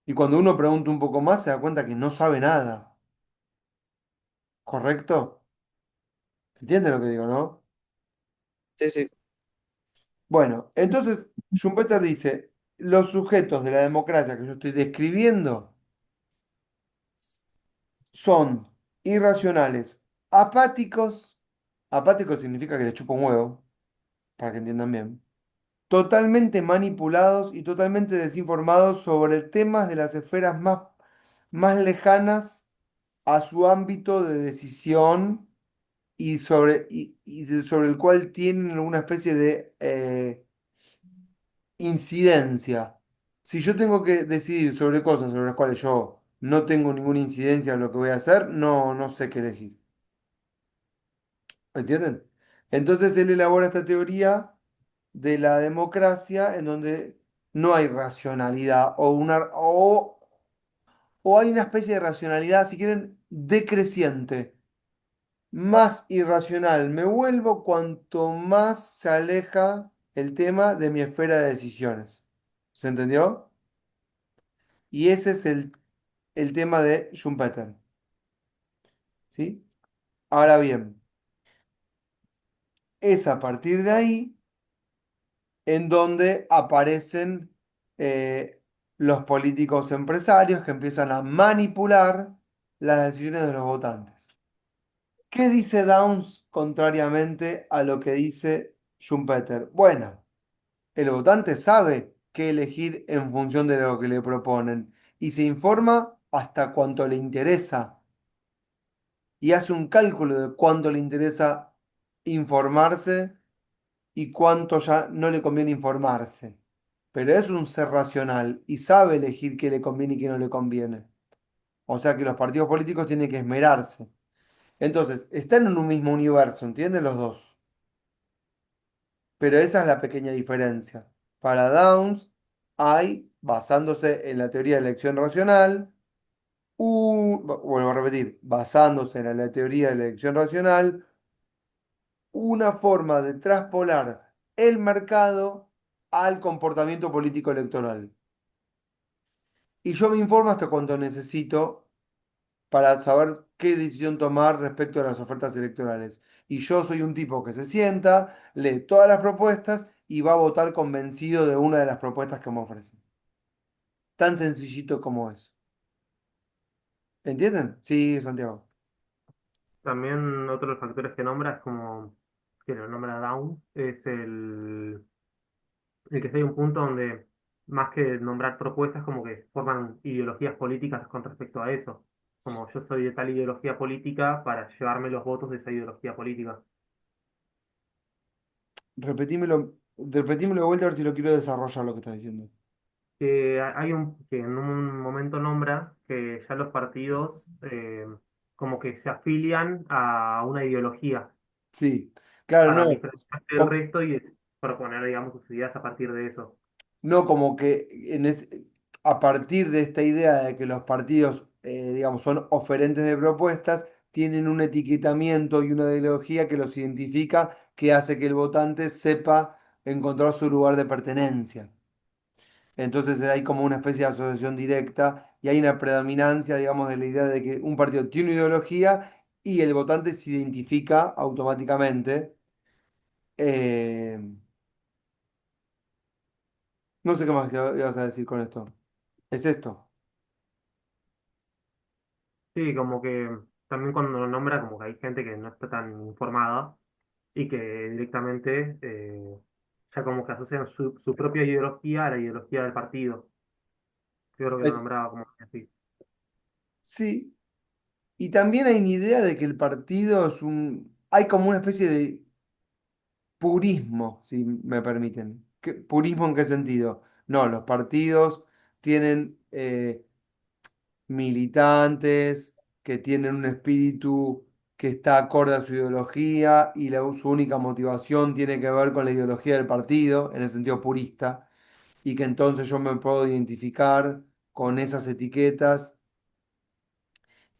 Y cuando uno pregunta un poco más, se da cuenta que no sabe nada, ¿correcto? ¿Entienden lo que digo, no? Sí, sí. Bueno, entonces Schumpeter dice, los sujetos de la democracia que yo estoy describiendo son irracionales, apáticos, apáticos significa que les chupa un huevo, para que entiendan bien, totalmente manipulados y totalmente desinformados sobre temas de las esferas más lejanas a su ámbito de decisión sobre el cual tienen una especie de incidencia. Si yo tengo que decidir sobre cosas sobre las cuales yo no tengo ninguna incidencia en lo que voy a hacer, no sé qué elegir. ¿Entienden? Entonces él elabora esta teoría de la democracia en donde no hay racionalidad o hay una especie de racionalidad, si quieren, decreciente. Más irracional me vuelvo cuanto más se aleja el tema de mi esfera de decisiones. ¿Se entendió? Y ese es el tema de Schumpeter. ¿Sí? Ahora bien, es a partir de ahí en donde aparecen eh, los políticos empresarios que empiezan a manipular las decisiones de los votantes. ¿Qué dice Downs contrariamente a lo que dice Schumpeter? Bueno, el votante sabe qué elegir en función de lo que le proponen y se informa hasta cuanto le interesa y hace un cálculo de cuánto le interesa informarse y cuánto ya no le conviene informarse. Pero es un ser racional y sabe elegir qué le conviene y qué no le conviene. O sea que los partidos políticos tienen que esmerarse. Entonces, están en un mismo universo, ¿entienden los dos? Pero esa es la pequeña diferencia. Para Downs hay, basándose en la teoría de elección racional, vuelvo a repetir, basándose en la teoría de la elección racional, una forma de traspolar el mercado al comportamiento político electoral. Y yo me informo hasta cuando necesito para saber qué decisión tomar respecto a las ofertas electorales. Y yo soy un tipo que se sienta, lee todas las propuestas y va a votar convencido de una de las propuestas que me ofrecen. Tan sencillito como eso. ¿Entienden? Sí, Santiago. También otro de los factores que nombra es como, que lo nombra Down, es el que hay un punto donde más que nombrar propuestas, como que forman ideologías políticas con respecto a eso. Como yo soy de tal ideología política para llevarme los votos de esa ideología política. Repetímelo de vuelta a ver si lo quiero desarrollar lo que estás diciendo. Que en un momento nombra que ya los partidos como que se afilian a una ideología Sí, claro, no. para diferenciarse del com- resto y proponer, digamos, sus ideas a partir de eso. No como que a partir de esta idea de que los partidos, digamos, son oferentes de propuestas, tienen un etiquetamiento y una ideología que los identifica, que hace que el votante sepa encontrar su lugar de pertenencia. Entonces hay como una especie de asociación directa y hay una predominancia, digamos, de la idea de que un partido tiene una ideología y el votante se identifica automáticamente. Eh, no sé qué más ibas a decir con esto. Es esto. Sí, como que también cuando lo nombra, como que hay gente que no está tan informada y que directamente ya como que asocian su propia ideología a la ideología del partido. Yo creo que lo Es, nombraba como así. sí. Y también hay una idea de que el partido es un... Hay como una especie de purismo, si me permiten. ¿Purismo en qué sentido? No, los partidos tienen militantes que tienen un espíritu que está acorde a su ideología y su única motivación tiene que ver con la ideología del partido, en el sentido purista, y que entonces yo me puedo identificar con esas etiquetas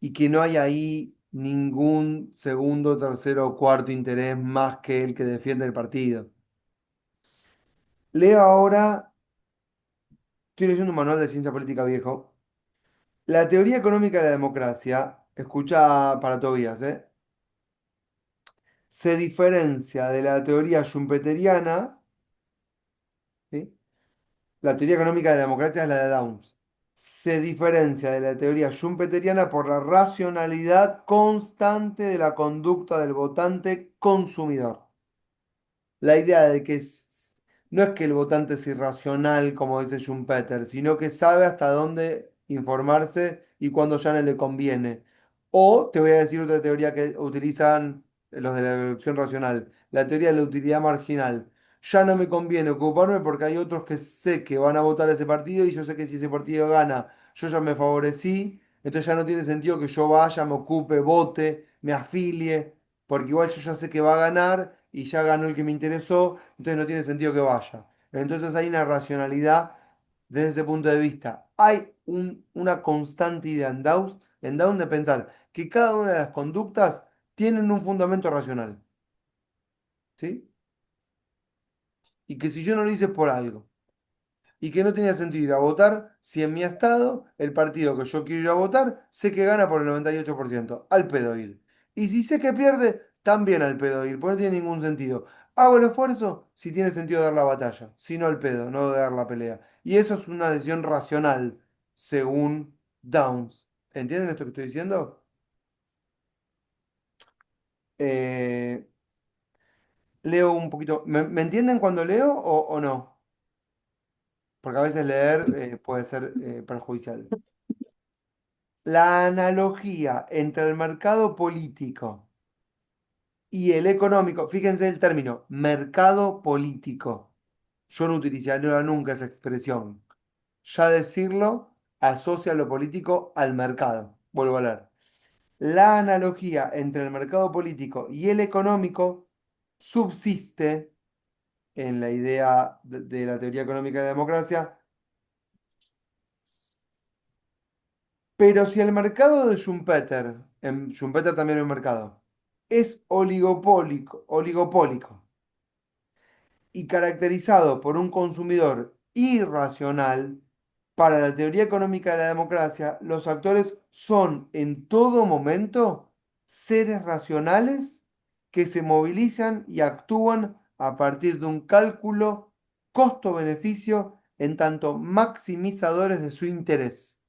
y que no hay ahí ningún segundo, tercero o cuarto interés más que el que defiende el partido. Leo ahora, estoy leyendo un manual de ciencia política viejo. La teoría económica de la democracia, escucha para Tobías, se diferencia de la teoría schumpeteriana, ¿sí? La teoría económica de la democracia es la de Downs. Se diferencia de la teoría schumpeteriana por la racionalidad constante de la conducta del votante consumidor. La idea de que no es que el votante es irracional, como dice Schumpeter, sino que sabe hasta dónde informarse y cuándo ya no le conviene. O te voy a decir otra teoría que utilizan los de la elección racional, la teoría de la utilidad marginal. Ya no me conviene ocuparme porque hay otros que sé que van a votar a ese partido y yo sé que si ese partido gana, yo ya me favorecí, entonces ya no tiene sentido que yo vaya, me ocupe, vote, me afilie porque igual yo ya sé que va a ganar y ya ganó el que me interesó, entonces no tiene sentido que vaya. Entonces hay una racionalidad desde ese punto de vista. Hay una constante idea en Downs de pensar que cada una de las conductas tienen un fundamento racional, ¿sí? Y que si yo no lo hice es por algo. Y que no tenía sentido ir a votar si en mi estado el partido que yo quiero ir a votar sé que gana por el 98%, al pedo ir. Y si sé que pierde, también al pedo ir, porque no tiene ningún sentido. Hago el esfuerzo si tiene sentido dar la batalla, si no al pedo, no dar la pelea. Y eso es una decisión racional, según Downs. ¿Entienden esto que estoy diciendo? Eh, leo un poquito. ¿Me entienden cuando leo o no? Porque a veces leer puede ser perjudicial. La analogía entre el mercado político y el económico, fíjense el término, mercado político. Yo no utilizaría nunca esa expresión. Ya decirlo asocia lo político al mercado. Vuelvo a leer. La analogía entre el mercado político y el económico subsiste en la idea de la teoría económica de la democracia. Pero si el mercado de Schumpeter, en Schumpeter también hay un mercado, es oligopólico y caracterizado por un consumidor irracional, para la teoría económica de la democracia, los actores son en todo momento seres racionales que se movilizan y actúan a partir de un cálculo costo-beneficio en tanto maximizadores de su interés.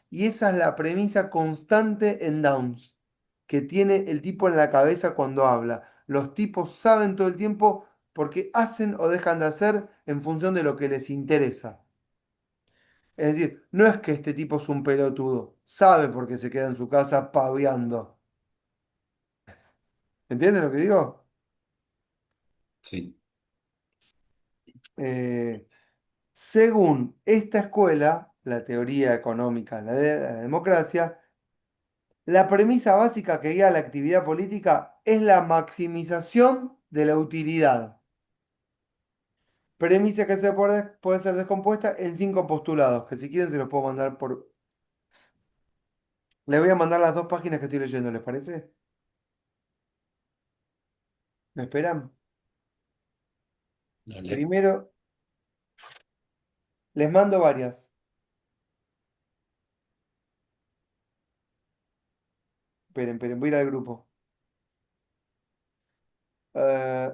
Y esa es la premisa constante en Downs, que tiene el tipo en la cabeza cuando habla. Los tipos saben todo el tiempo porque hacen o dejan de hacer en función de lo que les interesa. Es decir, no es que este tipo es un pelotudo, sabe por qué se queda en su casa paviando. ¿Entienden lo que digo? Sí. Eh, según esta escuela, la teoría económica, la de la democracia, la premisa básica que guía la actividad política es la maximización de la utilidad. Premisa que puede ser descompuesta en 5 postulados, que si quieren se los puedo mandar por... Les voy a mandar las 2 páginas que estoy leyendo, ¿les parece? ¿Me esperan? Dale. Primero, les mando varias. esperen, voy a ir al grupo. Eh,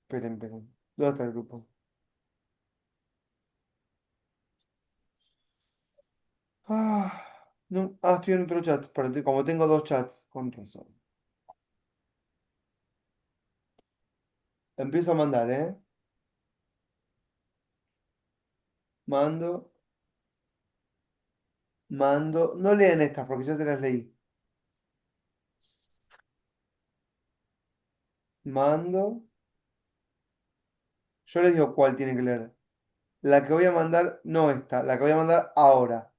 esperen. ¿Dónde está el grupo? Ah, no, estoy en otro chat, pero como tengo dos chats, con razón. Empiezo a mandar, ¿eh? Mando, mando. No lean estas porque ya se las leí. Mando. Yo les digo cuál tienen que leer. La que voy a mandar, no esta, la que voy a mandar ahora.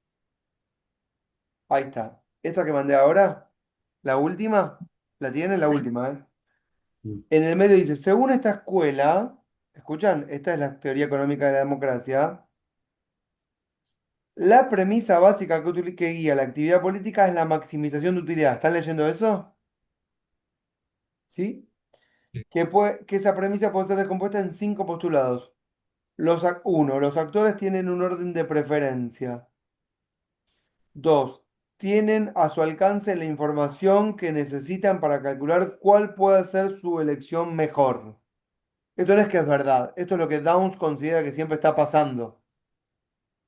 Ahí está. Esta que mandé ahora, la última, la tienen la última, ¿eh? En el medio dice, según esta escuela, ¿escuchan? Esta es la teoría económica de la democracia. La premisa básica que guía la actividad política es la maximización de utilidad. ¿Están leyendo eso? ¿Sí? Que esa premisa puede ser descompuesta en cinco postulados. Uno, los actores tienen un orden de preferencia. Dos, tienen a su alcance la información que necesitan para calcular cuál puede ser su elección mejor. Esto no es que es verdad, esto es lo que Downs considera que siempre está pasando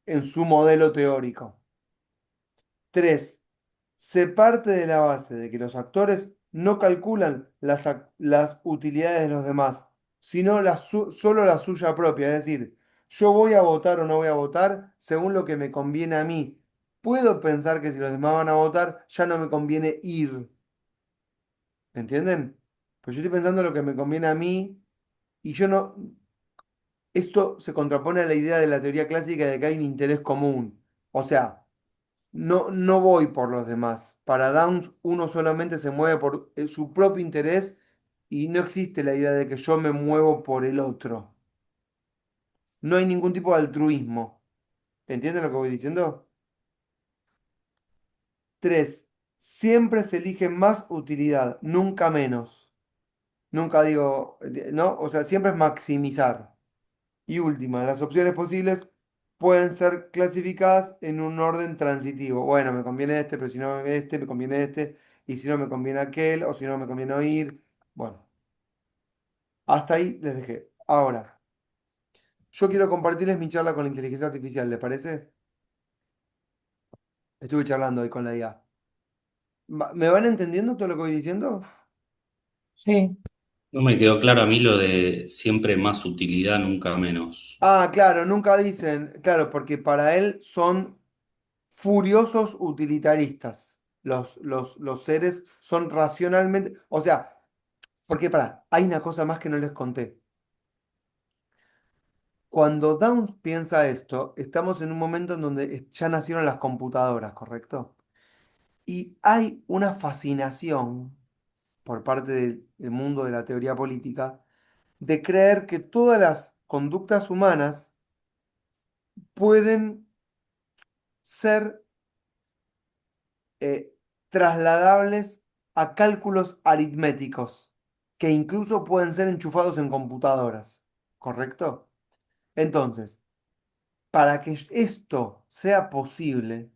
en su modelo teórico. Tres, se parte de la base de que los actores no calculan las utilidades de los demás, sino solo la suya propia. Es decir, yo voy a votar o no voy a votar según lo que me conviene a mí. Puedo pensar que si los demás van a votar, ya no me conviene ir. ¿Entienden? Pues yo estoy pensando en lo que me conviene a mí y yo no. Esto se contrapone a la idea de la teoría clásica de que hay un interés común. O sea, no voy por los demás. Para Downs, uno solamente se mueve por su propio interés y no existe la idea de que yo me muevo por el otro. No hay ningún tipo de altruismo. ¿Entienden lo que voy diciendo? Tres, siempre se elige más utilidad, nunca menos. Nunca digo, ¿no? O sea, siempre es maximizar. Y última, las opciones posibles pueden ser clasificadas en un orden transitivo. Bueno, me conviene este, pero si no este, me conviene este, y si no me conviene aquel, o si no me conviene oír. Bueno, hasta ahí les dejé. Ahora, yo quiero compartirles mi charla con la inteligencia artificial, ¿les parece? Estuve charlando hoy con la IA. ¿Me van entendiendo todo lo que voy diciendo? Sí. No me quedó claro a mí lo de siempre más utilidad, nunca menos. Ah, claro, nunca dicen, claro, porque para él son furiosos utilitaristas. Los seres son racionalmente, o sea, porque hay una cosa más que no les conté. Cuando Downs piensa esto, estamos en un momento en donde ya nacieron las computadoras, ¿correcto? Y hay una fascinación por parte del mundo de la teoría política de creer que todas las conductas humanas pueden ser eh, trasladables a cálculos aritméticos, que incluso pueden ser enchufados en computadoras, ¿correcto? Entonces, para que esto sea posible,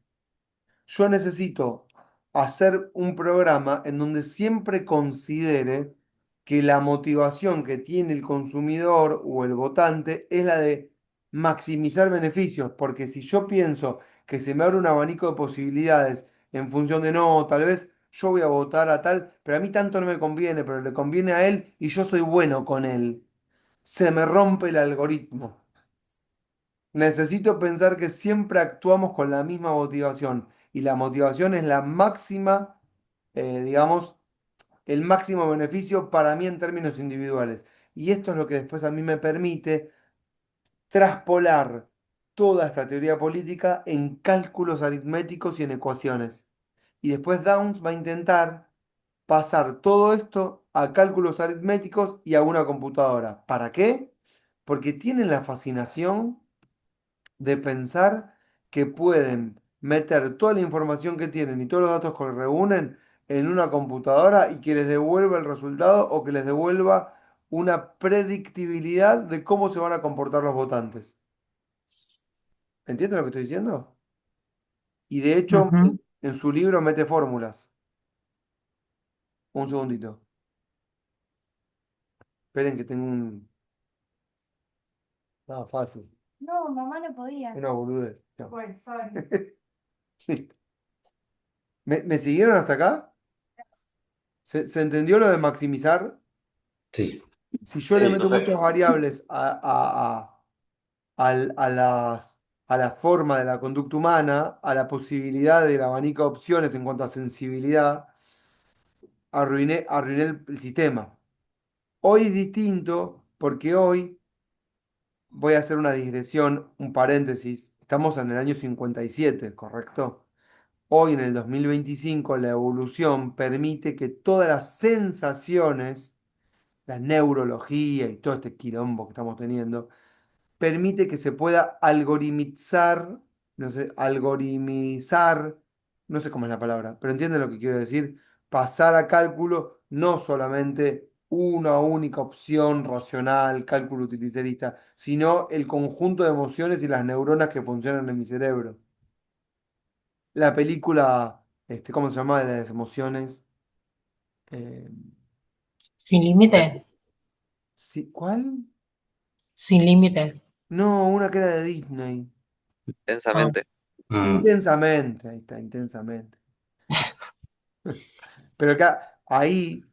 yo necesito hacer un programa en donde siempre considere que la motivación que tiene el consumidor o el votante es la de maximizar beneficios, porque si yo pienso que se me abre un abanico de posibilidades en función de no, tal vez yo voy a votar a tal, pero a mí tanto no me conviene, pero le conviene a él y yo soy bueno con él, se me rompe el algoritmo. Necesito pensar que siempre actuamos con la misma motivación y la motivación es la máxima, digamos, el máximo beneficio para mí en términos individuales. Y esto es lo que después a mí me permite traspolar toda esta teoría política en cálculos aritméticos y en ecuaciones. Y después Downs va a intentar pasar todo esto a cálculos aritméticos y a una computadora. ¿Para qué? Porque tienen la fascinación de pensar que pueden meter toda la información que tienen y todos los datos que reúnen en una computadora y que les devuelva el resultado o que les devuelva una predictibilidad de cómo se van a comportar los votantes. ¿Entienden lo que estoy diciendo? Y de hecho, Ujú. en su libro mete fórmulas. Un segundito. Esperen que tengo un... Ah, fácil. No, mamá no podía. Una boludez. No. Bueno, sorry. Listo. ¿Me siguieron hasta acá? ¿Se entendió lo de maximizar? Sí. Si yo le Sí, meto muchas perfecto. variables a a la forma de la conducta humana, a la posibilidad del abanico de opciones en cuanto a sensibilidad, arruiné el sistema. Hoy es distinto porque hoy voy a hacer una digresión, un paréntesis. Estamos en el año 57, ¿correcto? Hoy en el 2025 la evolución permite que todas las sensaciones, la neurología y todo este quilombo que estamos teniendo, permite que se pueda algoritmizar, no sé, algoritmizar, no sé cómo es la palabra, pero entienden lo que quiero decir, pasar a cálculo no solamente una única opción racional, cálculo utilitarista, sino el conjunto de emociones y las neuronas que funcionan en mi cerebro. La película, ¿cómo se llama? De las emociones. Eh, Sin límite, sí, ¿cuál? sin límite. No, una que era de Disney. Ah, Intensamente. Ah, Intensamente, ahí está, intensamente. Pero acá, ahí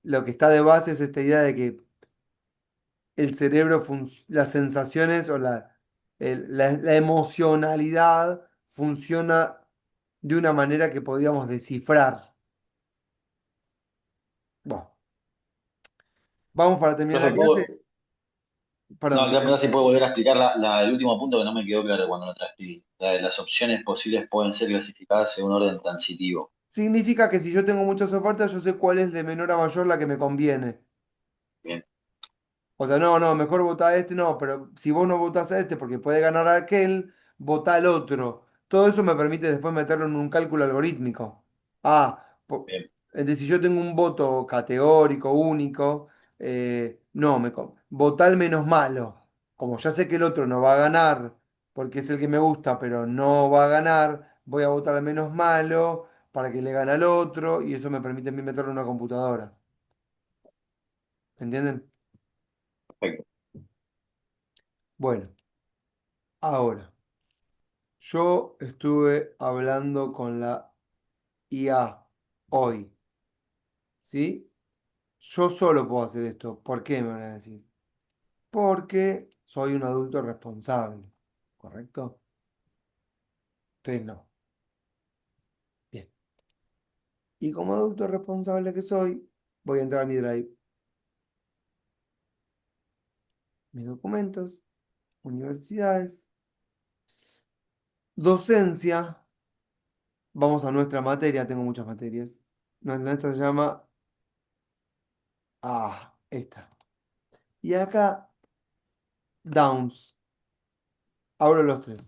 lo que está de base es esta idea de que el cerebro, las sensaciones o la emocionalidad funciona de una manera que podríamos descifrar. Bueno, vamos para terminar la Profe, clase. Perdón, no, quería si puedo volver a explicar el último punto que no me quedó claro cuando lo transcribí. La de las opciones posibles pueden ser clasificadas según orden transitivo. significa que si yo tengo muchas ofertas, yo sé cuál es de menor a mayor la que me conviene. Bien, O sea, no, no, mejor votá a este, no, pero si vos no votás a este porque puede ganar a aquel, votá al otro. Todo eso me permite después meterlo en un cálculo algorítmico. Ah, bien, es decir, si yo tengo un voto categórico, único, no, votá al menos malo. Como ya sé que el otro no va a ganar porque es el que me gusta, pero no va a ganar, voy a votar al menos malo para que le gane al otro y eso me permite a mí meterlo en una computadora. ¿Entienden? perfecto. Bueno, ahora. Yo estuve hablando con la IA hoy, ¿sí? Yo solo puedo hacer esto. ¿Por qué me van a decir? Porque soy un adulto responsable, ¿correcto? Ustedes no. Bien. Y como adulto responsable que soy, voy a entrar a mi Drive, mis documentos, universidades, docencia. Vamos a nuestra materia, tengo muchas materias. Nuestra se llama... esta. Y acá, Downs. Abro los tres.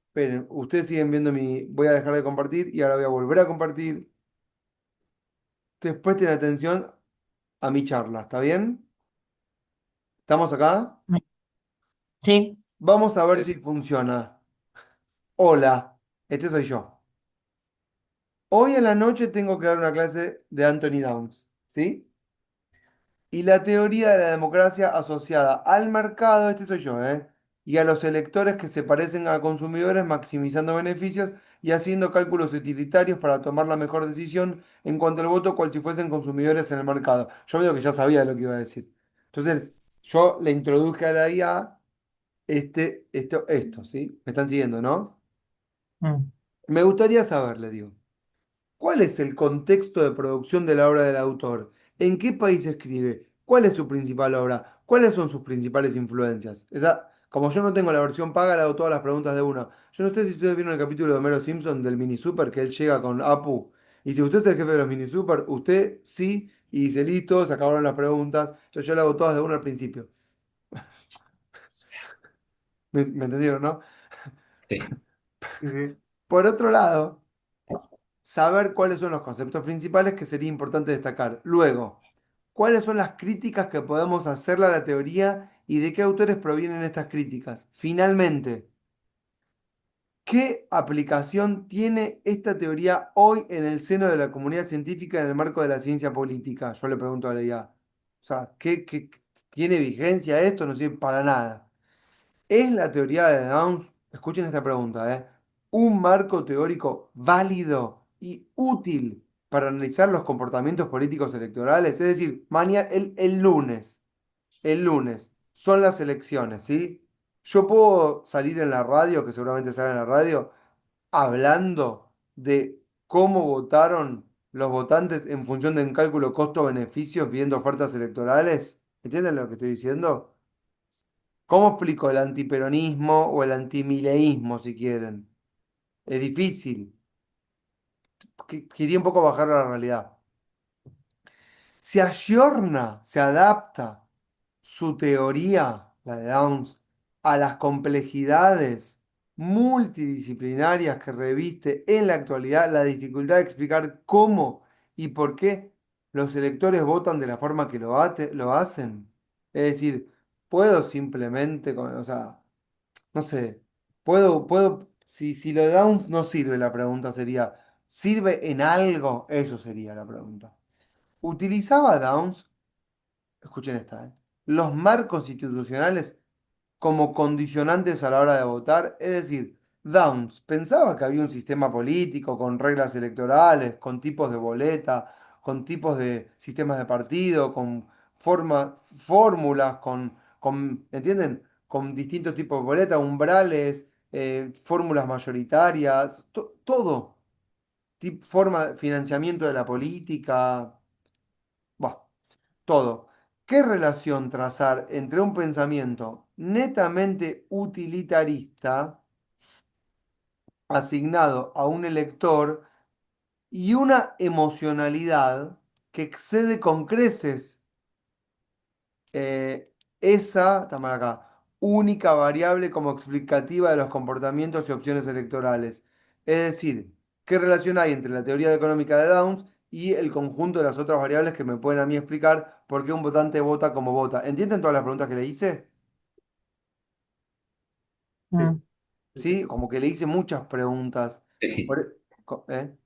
Esperen, ustedes siguen viendo mi... Voy a dejar de compartir y ahora voy a volver a compartir. Ustedes presten atención a mi charla, ¿está bien? ¿Estamos acá? sí. Vamos a ver Sí, si sí. funciona. Hola, este soy yo. Hoy a la noche tengo que dar una clase de Anthony Downs, ¿sí? Y la teoría de la democracia asociada al mercado, este soy yo, ¿eh? Y a los electores que se parecen a consumidores maximizando beneficios y haciendo cálculos utilitarios para tomar la mejor decisión en cuanto al voto, cual si fuesen consumidores en el mercado. Yo veo que ya sabía lo que iba a decir. Entonces, yo le introduje a la IA esto, ¿sí? Me están siguiendo, ¿no? Mm. Me gustaría saber, le digo. ¿Cuál es el contexto de producción de la obra del autor? ¿En qué país escribe? ¿Cuál es su principal obra? ¿Cuáles son sus principales influencias? Como yo no tengo la versión paga, le hago todas las preguntas de una. Yo no sé si ustedes vieron el capítulo de Homero Simpson del Mini Super, que él llega con Apu. Y si usted es el jefe de los Mini Super, usted sí, y dice listo, se acabaron las preguntas. Yo le hago todas de una al principio. ¿Me entendieron, no? sí. Sí, sí. Por otro lado, saber cuáles son los conceptos principales que sería importante destacar. Luego, ¿cuáles son las críticas que podemos hacerle a la teoría y de qué autores provienen estas críticas? Finalmente, ¿Qué aplicación tiene esta teoría hoy en el seno de la comunidad científica en el marco de la ciencia política? Yo le pregunto a la IA. O sea, tiene vigencia esto? No sirve para nada. ¿Es la teoría de Downs, escuchen esta pregunta, un marco teórico válido y útil para analizar los comportamientos políticos electorales? Es decir, mañana, el lunes son las elecciones, ¿sí? Yo puedo salir en la radio, que seguramente sale en la radio, hablando de cómo votaron los votantes en función de un cálculo costo-beneficios viendo ofertas electorales. ¿Entienden lo que estoy diciendo? ¿Cómo explico el antiperonismo o el antimileísmo, si quieren? Es difícil. Quería un poco bajar a la realidad. Se ayorna, se adapta su teoría, la de Downs, a las complejidades multidisciplinarias que reviste en la actualidad la dificultad de explicar cómo y por qué los electores votan de la forma que lo hacen. Es decir, puedo simplemente, o sea, no sé, si lo de Downs no sirve, la pregunta sería, ¿sirve en algo? Eso sería la pregunta. ¿Utilizaba Downs, escuchen esta, los marcos institucionales como condicionantes a la hora de votar? Es decir, Downs pensaba que había un sistema político con reglas electorales, con tipos de boleta, con tipos de sistemas de partido, con fórmulas, ¿entienden? Con distintos tipos de boleta, umbrales, fórmulas mayoritarias, todo, forma de financiamiento de la política. Bah, todo. ¿Qué relación trazar entre un pensamiento netamente utilitarista asignado a un elector y una emocionalidad que excede con creces esa, toma acá, única variable como explicativa de los comportamientos y opciones electorales? Es decir, ¿qué relación hay entre la teoría económica de Downs y el conjunto de las otras variables que me pueden a mí explicar por qué un votante vota como vota? ¿Entienden todas las preguntas que le hice? Sí, Mm. sí, sí. ¿Sí? Como que le hice muchas preguntas. Sí, ¿Eh?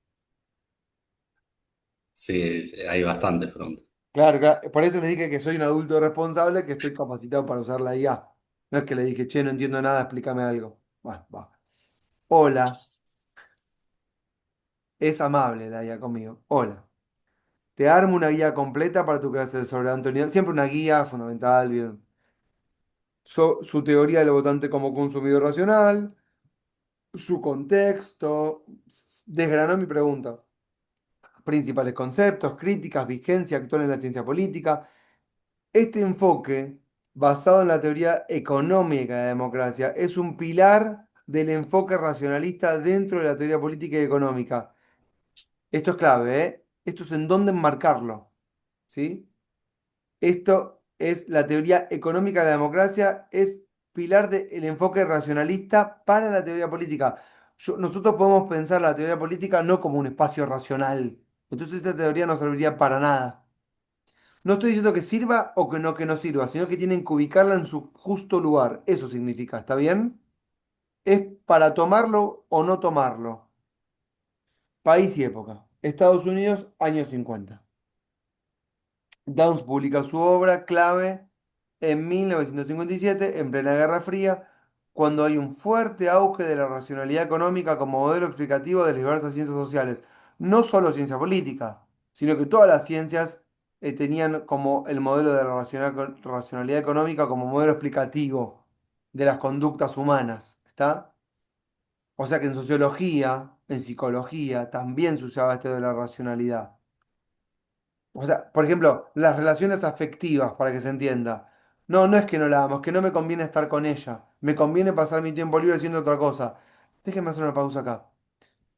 sí, sí, hay bastantes preguntas. Claro, claro, por eso le dije que soy un adulto responsable, que estoy capacitado para usar la IA. No es que le dije, che, no entiendo nada, explícame algo. Bueno, va. Hola, es amable la IA conmigo. Hola, te armo una guía completa para tu clase sobre Antonio. Siempre una guía fundamental, bien. Su teoría del votante como consumidor racional, su contexto. Desgranó mi pregunta. Principales conceptos, críticas, vigencia actual en la ciencia política. Este enfoque, basado en la teoría económica de la democracia, es un pilar del enfoque racionalista dentro de la teoría política y económica. Esto es clave, ¿eh? Esto es en dónde enmarcarlo, ¿sí? Esto es la teoría económica de la democracia, es pilar del enfoque racionalista para la teoría política. Nosotros podemos pensar la teoría política no como un espacio racional. Entonces esta teoría no serviría para nada. No estoy diciendo que sirva o que no sirva, sino que tienen que ubicarla en su justo lugar. Eso significa, ¿está bien? Es para tomarlo o no tomarlo. País y época. Estados Unidos, años 50. Downs publica su obra clave en 1957, en plena Guerra Fría, cuando hay un fuerte auge de la racionalidad económica como modelo explicativo de las diversas ciencias sociales. No solo ciencia política, sino que todas las ciencias tenían como el modelo de la racionalidad económica como modelo explicativo de las conductas humanas. ¿Está? O sea que en sociología, en psicología, también se usaba esto de la racionalidad. O sea, por ejemplo, las relaciones afectivas, para que se entienda. No, no es que no la amo, es que no me conviene estar con ella. Me conviene pasar mi tiempo libre haciendo otra cosa. Déjenme hacer una pausa acá.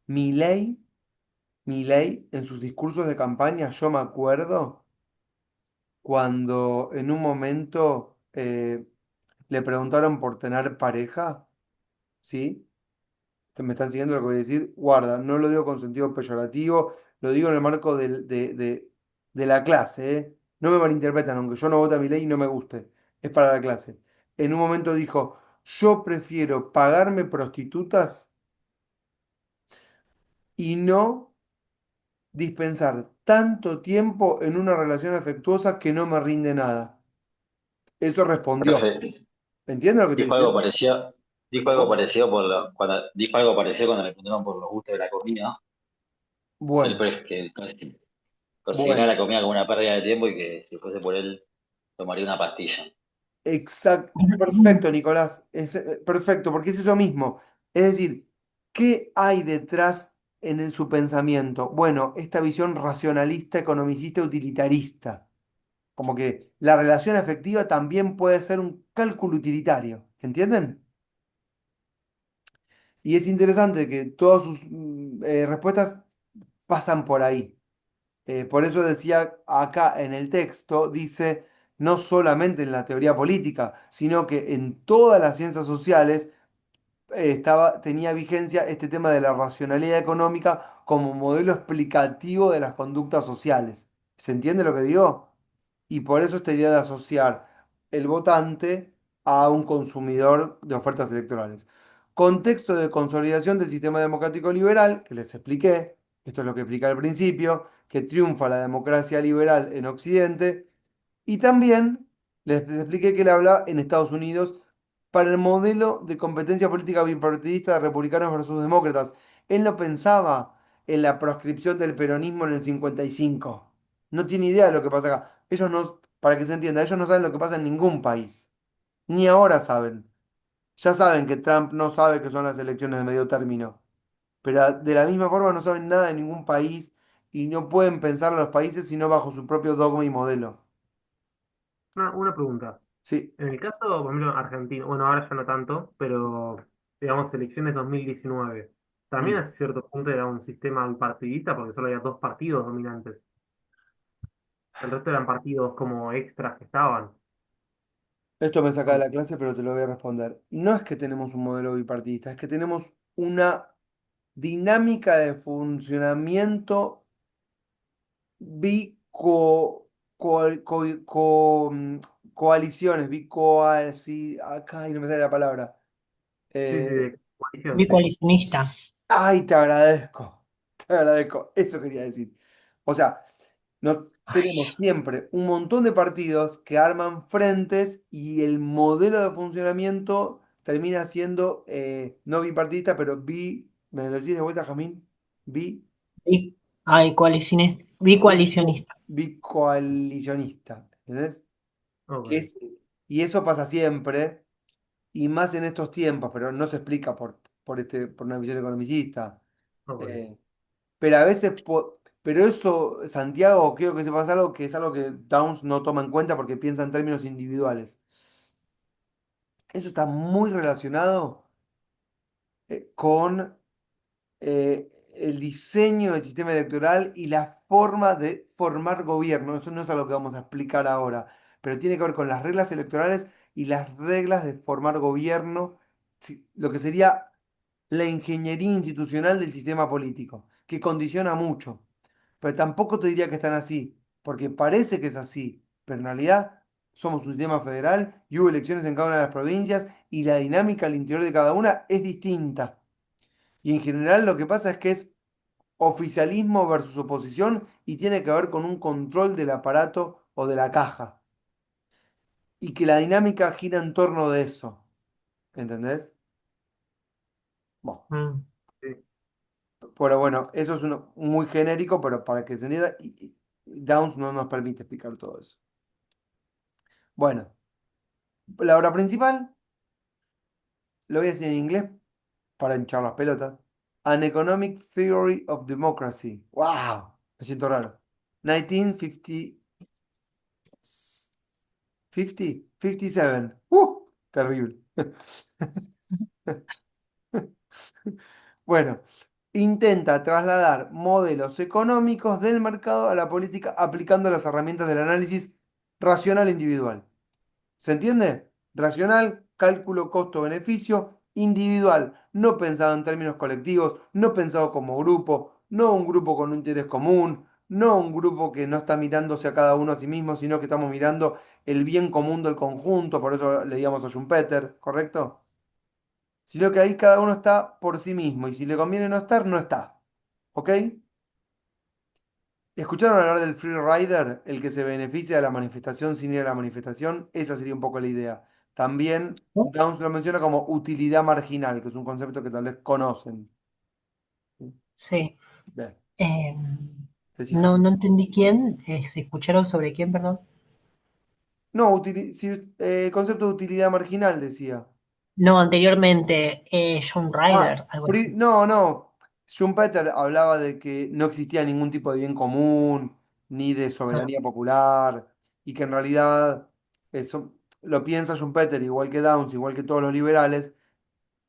Milei, Milei, en sus discursos de campaña, yo me acuerdo cuando en un momento le preguntaron por tener pareja, ¿sí? ¿Me están siguiendo lo que voy a decir? Guarda, no lo digo con sentido peyorativo, lo digo en el marco de la clase, ¿eh? No me malinterpretan, aunque yo no vote a mi ley y no me guste, es para la clase. En un momento dijo, yo prefiero pagarme prostitutas y no dispensar tanto tiempo en una relación afectuosa que no me rinde nada. Eso respondió. Profe, ¿Entiendes lo que estoy dijo algo diciendo? parecido, dijo algo ¿Cómo? parecido cuando dijo algo parecido cuando le preguntaron por los gustos de la comida. Él Bueno, pues, que consideraba bueno, la comida como una pérdida de tiempo y que si fuese por él tomaría una pastilla. exacto. Perfecto, Nicolás. Perfecto, porque es eso mismo. Es decir, ¿qué hay detrás su pensamiento? Bueno, esta visión racionalista, economicista, utilitarista. Como que la relación afectiva también puede ser un cálculo utilitario. ¿Entienden? Y es interesante que todas sus respuestas pasan por ahí. Por eso decía acá en el texto, dice, no solamente en la teoría política, sino que en todas las ciencias sociales tenía vigencia este tema de la racionalidad económica como modelo explicativo de las conductas sociales. ¿Se entiende lo que digo? Y por eso esta idea de asociar el votante a un consumidor de ofertas electorales. Contexto de consolidación del sistema democrático liberal, que les expliqué, esto es lo que expliqué al principio, que triunfa la democracia liberal en Occidente, y también les expliqué que él habla en Estados Unidos para el modelo de competencia política bipartidista de republicanos versus demócratas. Él no pensaba en la proscripción del peronismo en el 55. No tiene idea de lo que pasa acá. Ellos no, para que se entienda, ellos no saben lo que pasa en ningún país. Ni ahora saben. Ya saben que Trump no sabe que son las elecciones de medio término. Pero de la misma forma no saben nada de ningún país y no pueden pensar a los países sino bajo su propio dogma y modelo. Una pregunta. Sí. En el caso, por ejemplo, argentino, bueno, ahora ya no tanto, pero digamos, elecciones 2019, también Mm. a cierto punto era un sistema bipartidista porque solo había dos partidos dominantes. El resto eran partidos como extras que estaban. Esto me saca de Como- la clase, pero te lo voy a responder. No es que tenemos un modelo bipartidista, es que tenemos una dinámica de funcionamiento bico, coaliciones, acá y no me sale la palabra. Sí, sí, Eh, de coalición, sí. Bicoalicionista. Ay, te agradezco, te agradezco, eso quería decir. O sea, no tenemos siempre un montón de partidos que arman frentes y el modelo de funcionamiento termina siendo no bipartidista, pero ¿me lo decís de vuelta, Jamín? Bi, Ay, bico- bicoalicionista. bicoalicionista, ¿entendés? Que Ok, es, y eso pasa siempre, y más en estos tiempos, pero no se explica por una visión economicista. ok. Eh, pero a veces, pero eso, Santiago, creo que se pasa algo que es algo que Downs no toma en cuenta porque piensa en términos individuales. Eso está muy relacionado con el diseño del sistema electoral y la forma de formar gobierno. Eso no es algo que vamos a explicar ahora, pero tiene que ver con las reglas electorales y las reglas de formar gobierno, lo que sería la ingeniería institucional del sistema político, que condiciona mucho. Pero tampoco te diría que están así, porque parece que es así, pero en realidad somos un sistema federal y hubo elecciones en cada una de las provincias y la dinámica al interior de cada una es distinta. Y en general lo que pasa es que es oficialismo versus oposición y tiene que ver con un control del aparato o de la caja. Y que la dinámica gira en torno de eso. ¿Entendés? Bueno, Mm. Sí. pero bueno, eso es muy genérico, pero para que se entienda, y Downs no nos permite explicar todo eso. Bueno, la obra principal, lo voy a decir en inglés para hinchar las pelotas. An Economic Theory of Democracy. ¡Wow! Me siento raro. 1950, 57. Terrible. Bueno, intenta trasladar modelos económicos del mercado a la política aplicando las herramientas del análisis racional individual. ¿Se entiende? Racional, cálculo costo-beneficio, individual, no pensado en términos colectivos, no pensado como grupo, no un grupo con un interés común, no un grupo que no está mirándose a cada uno a sí mismo, sino que estamos mirando el bien común del conjunto, por eso le digamos a Schumpeter, ¿correcto? Sino que ahí cada uno está por sí mismo y si le conviene no estar, no está. ¿Ok? ¿Escucharon hablar del free rider, el que se beneficia de la manifestación sin ir a la manifestación? Esa sería un poco la idea. También ¿No? Downs lo menciona como utilidad marginal, que es un concepto que tal vez conocen. Sí. Bien, Eh, decís, no, Javi. no entendí quién. ¿Se escucharon sobre quién, perdón? No, sí, concepto de utilidad marginal, decía. No, anteriormente, John Ryder, algo así. No, no. Schumpeter hablaba de que no existía ningún tipo de bien común, ni de Ah, soberanía popular, y que en realidad eso lo piensa Schumpeter, igual que Downs, igual que todos los liberales.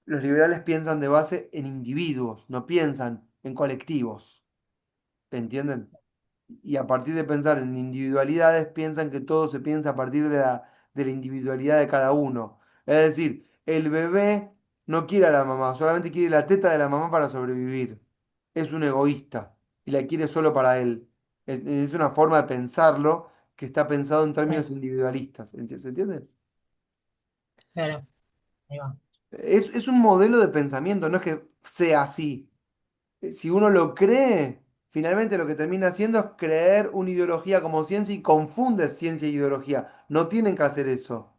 Los liberales piensan de base en individuos, no piensan en colectivos. ¿Entienden? Y a partir de pensar en individualidades, piensan que todo se piensa a partir de la individualidad de cada uno. Es decir, el bebé no quiere a la mamá, solamente quiere la teta de la mamá para sobrevivir. Es un egoísta y la quiere solo para él. Es una forma de pensarlo que está pensado en claro, términos individualistas. ¿Se entiende? claro, ahí va. Es un modelo de pensamiento, no es que sea así. Si uno lo cree, finalmente lo que termina haciendo es creer una ideología como ciencia y confunde ciencia e ideología. No tienen que hacer eso.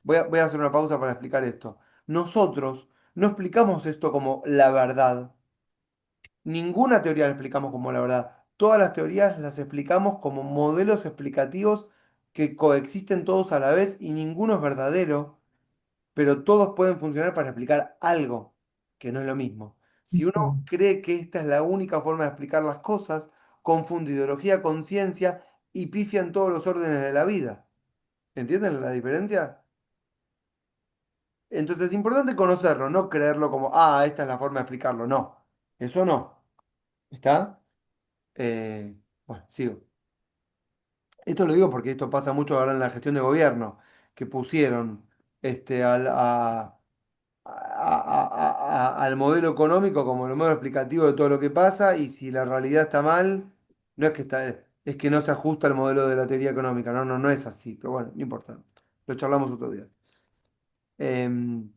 Voy a hacer una pausa para explicar esto. Nosotros no explicamos esto como la verdad. Ninguna teoría la explicamos como la verdad. Todas las teorías las explicamos como modelos explicativos que coexisten todos a la vez y ninguno es verdadero, pero todos pueden funcionar para explicar algo, que no es lo mismo. Si uno Ujú. cree que esta es la única forma de explicar las cosas, confunde ideología con ciencia y pifia en todos los órdenes de la vida. ¿Entienden la diferencia? Entonces es importante conocerlo, no creerlo como, ah, esta es la forma de explicarlo. No, eso no. ¿Está? Bueno, sigo. Esto lo digo porque esto pasa mucho ahora en la gestión de gobierno, que pusieron al modelo económico como el modelo explicativo de todo lo que pasa, y si la realidad está mal, no es que está, es que no se ajusta al modelo de la teoría económica. No, no, no es así, pero bueno, no importa. Lo charlamos otro día. Em,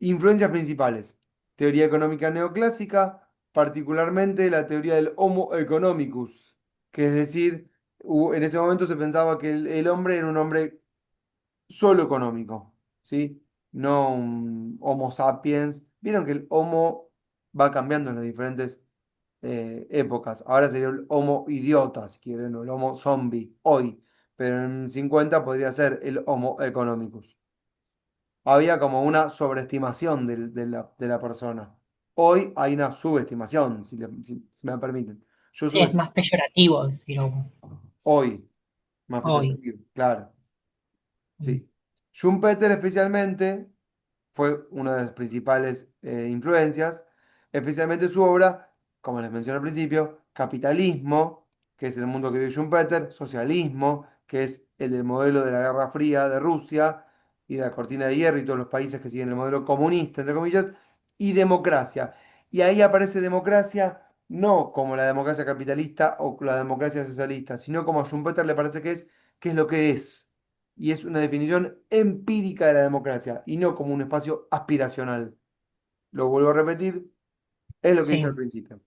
Influencias principales. Teoría económica neoclásica, particularmente la teoría del Homo economicus, que es decir, en ese momento se pensaba que el hombre era un hombre solo económico, ¿sí? No un Homo sapiens. Vieron que el Homo va cambiando en las diferentes épocas. Ahora sería el Homo idiota, si quieren, o el Homo zombie, hoy. Pero en 50 podría ser el Homo economicus. Había como una sobreestimación de la persona. Hoy hay una subestimación, si me permiten. Yo Sí, es subestimo más peyorativo decir homo. hoy, más Hoy. peyorativo, claro. Mm. Sí. Schumpeter especialmente fue una de las principales influencias, especialmente su obra, como les mencioné al principio, Capitalismo, que es el mundo que vive Schumpeter, Socialismo, que es el del modelo de la Guerra Fría de Rusia y de la Cortina de Hierro y todos los países que siguen el modelo comunista, entre comillas, y Democracia. Y ahí aparece democracia no como la democracia capitalista o la democracia socialista, sino como a Schumpeter le parece que es lo que es, y es una definición empírica de la democracia y no como un espacio aspiracional. Lo vuelvo a repetir, es lo que dije al Sí, principio.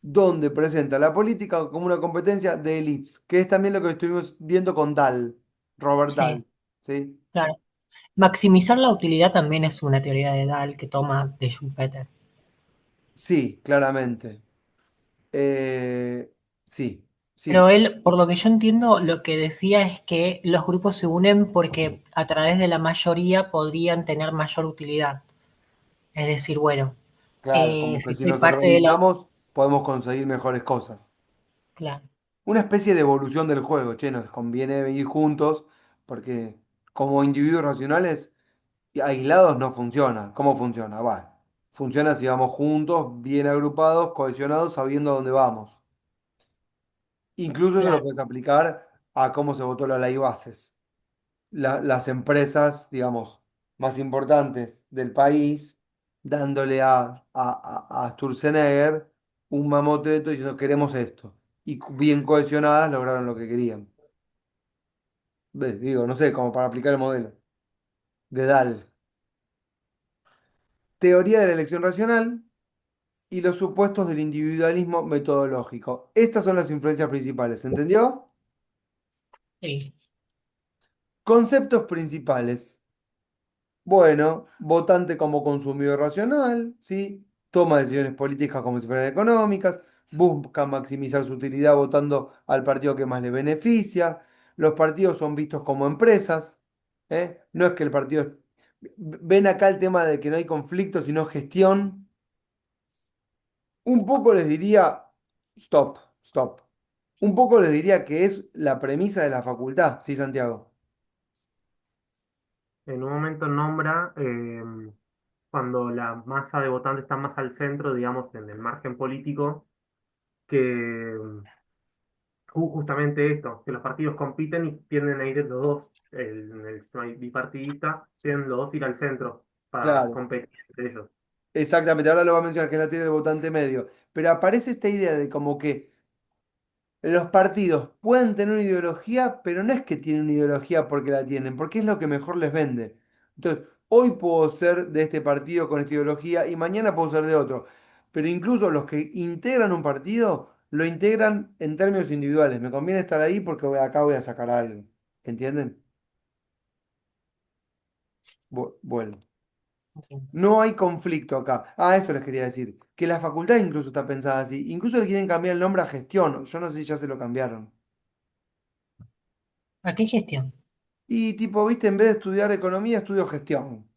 Donde presenta la política como una competencia de elites, que es también lo que estuvimos viendo con Dahl, Robert sí, Dahl. ¿Sí? claro. Maximizar la utilidad también es una teoría de Dahl que toma de Schumpeter. Sí, claramente. Eh, sí, Pero sí, él, por lo que yo entiendo, lo que decía es que los grupos se unen porque a través de la mayoría podrían tener mayor utilidad. Es decir, bueno, claro, como que si si soy nos parte de la... organizamos podemos conseguir mejores cosas. Claro, Una especie de evolución del juego, che, nos conviene ir juntos porque como individuos racionales y aislados no funciona. ¿Cómo funciona? Va. Funciona si vamos juntos, bien agrupados, cohesionados, sabiendo a dónde vamos. Incluso se lo claro, puedes aplicar a cómo se votó la ley bases. Las empresas, digamos, más importantes del país, dándole a Sturzenegger un mamotreto diciendo queremos esto. Y bien cohesionadas lograron lo que querían. Digo, no sé, como para aplicar el modelo de Dahl. Teoría de la elección racional. y los supuestos del individualismo metodológico. Estas son las influencias principales, ¿entendió? Sí. Conceptos principales. Bueno, votante como consumidor racional, ¿sí? Toma decisiones políticas como si fueran económicas, busca maximizar su utilidad votando al partido que más le beneficia. Los partidos son vistos como empresas, ¿eh? No es que el partido... Ven acá el tema de que no hay conflicto, sino gestión. Un poco les diría, stop, stop. Un poco les diría que es la premisa de la facultad, ¿sí, Santiago? En un momento nombra cuando la masa de votantes está más al centro, digamos, en el margen político, que justamente esto, que los partidos compiten y tienden a ir los dos, en el sistema bipartidista, tienden los dos a ir al centro para Claro. competir entre ellos. Exactamente, ahora lo va a mencionar, que es la teoría del votante medio. Pero aparece esta idea de como que los partidos pueden tener una ideología, pero no es que tienen una ideología porque la tienen, porque es lo que mejor les vende. Entonces, hoy puedo ser de este partido con esta ideología y mañana puedo ser de otro. Pero incluso los que integran un partido, lo integran en términos individuales. Me conviene estar ahí porque acá voy a sacar algo. ¿Entienden? Bueno. No hay conflicto acá. Ah, esto les quería decir. Que la facultad incluso está pensada así. Incluso le quieren cambiar el nombre a gestión. Yo no sé si ya se lo cambiaron. ¿A qué gestión? Y tipo, viste, en vez de estudiar economía, estudio gestión.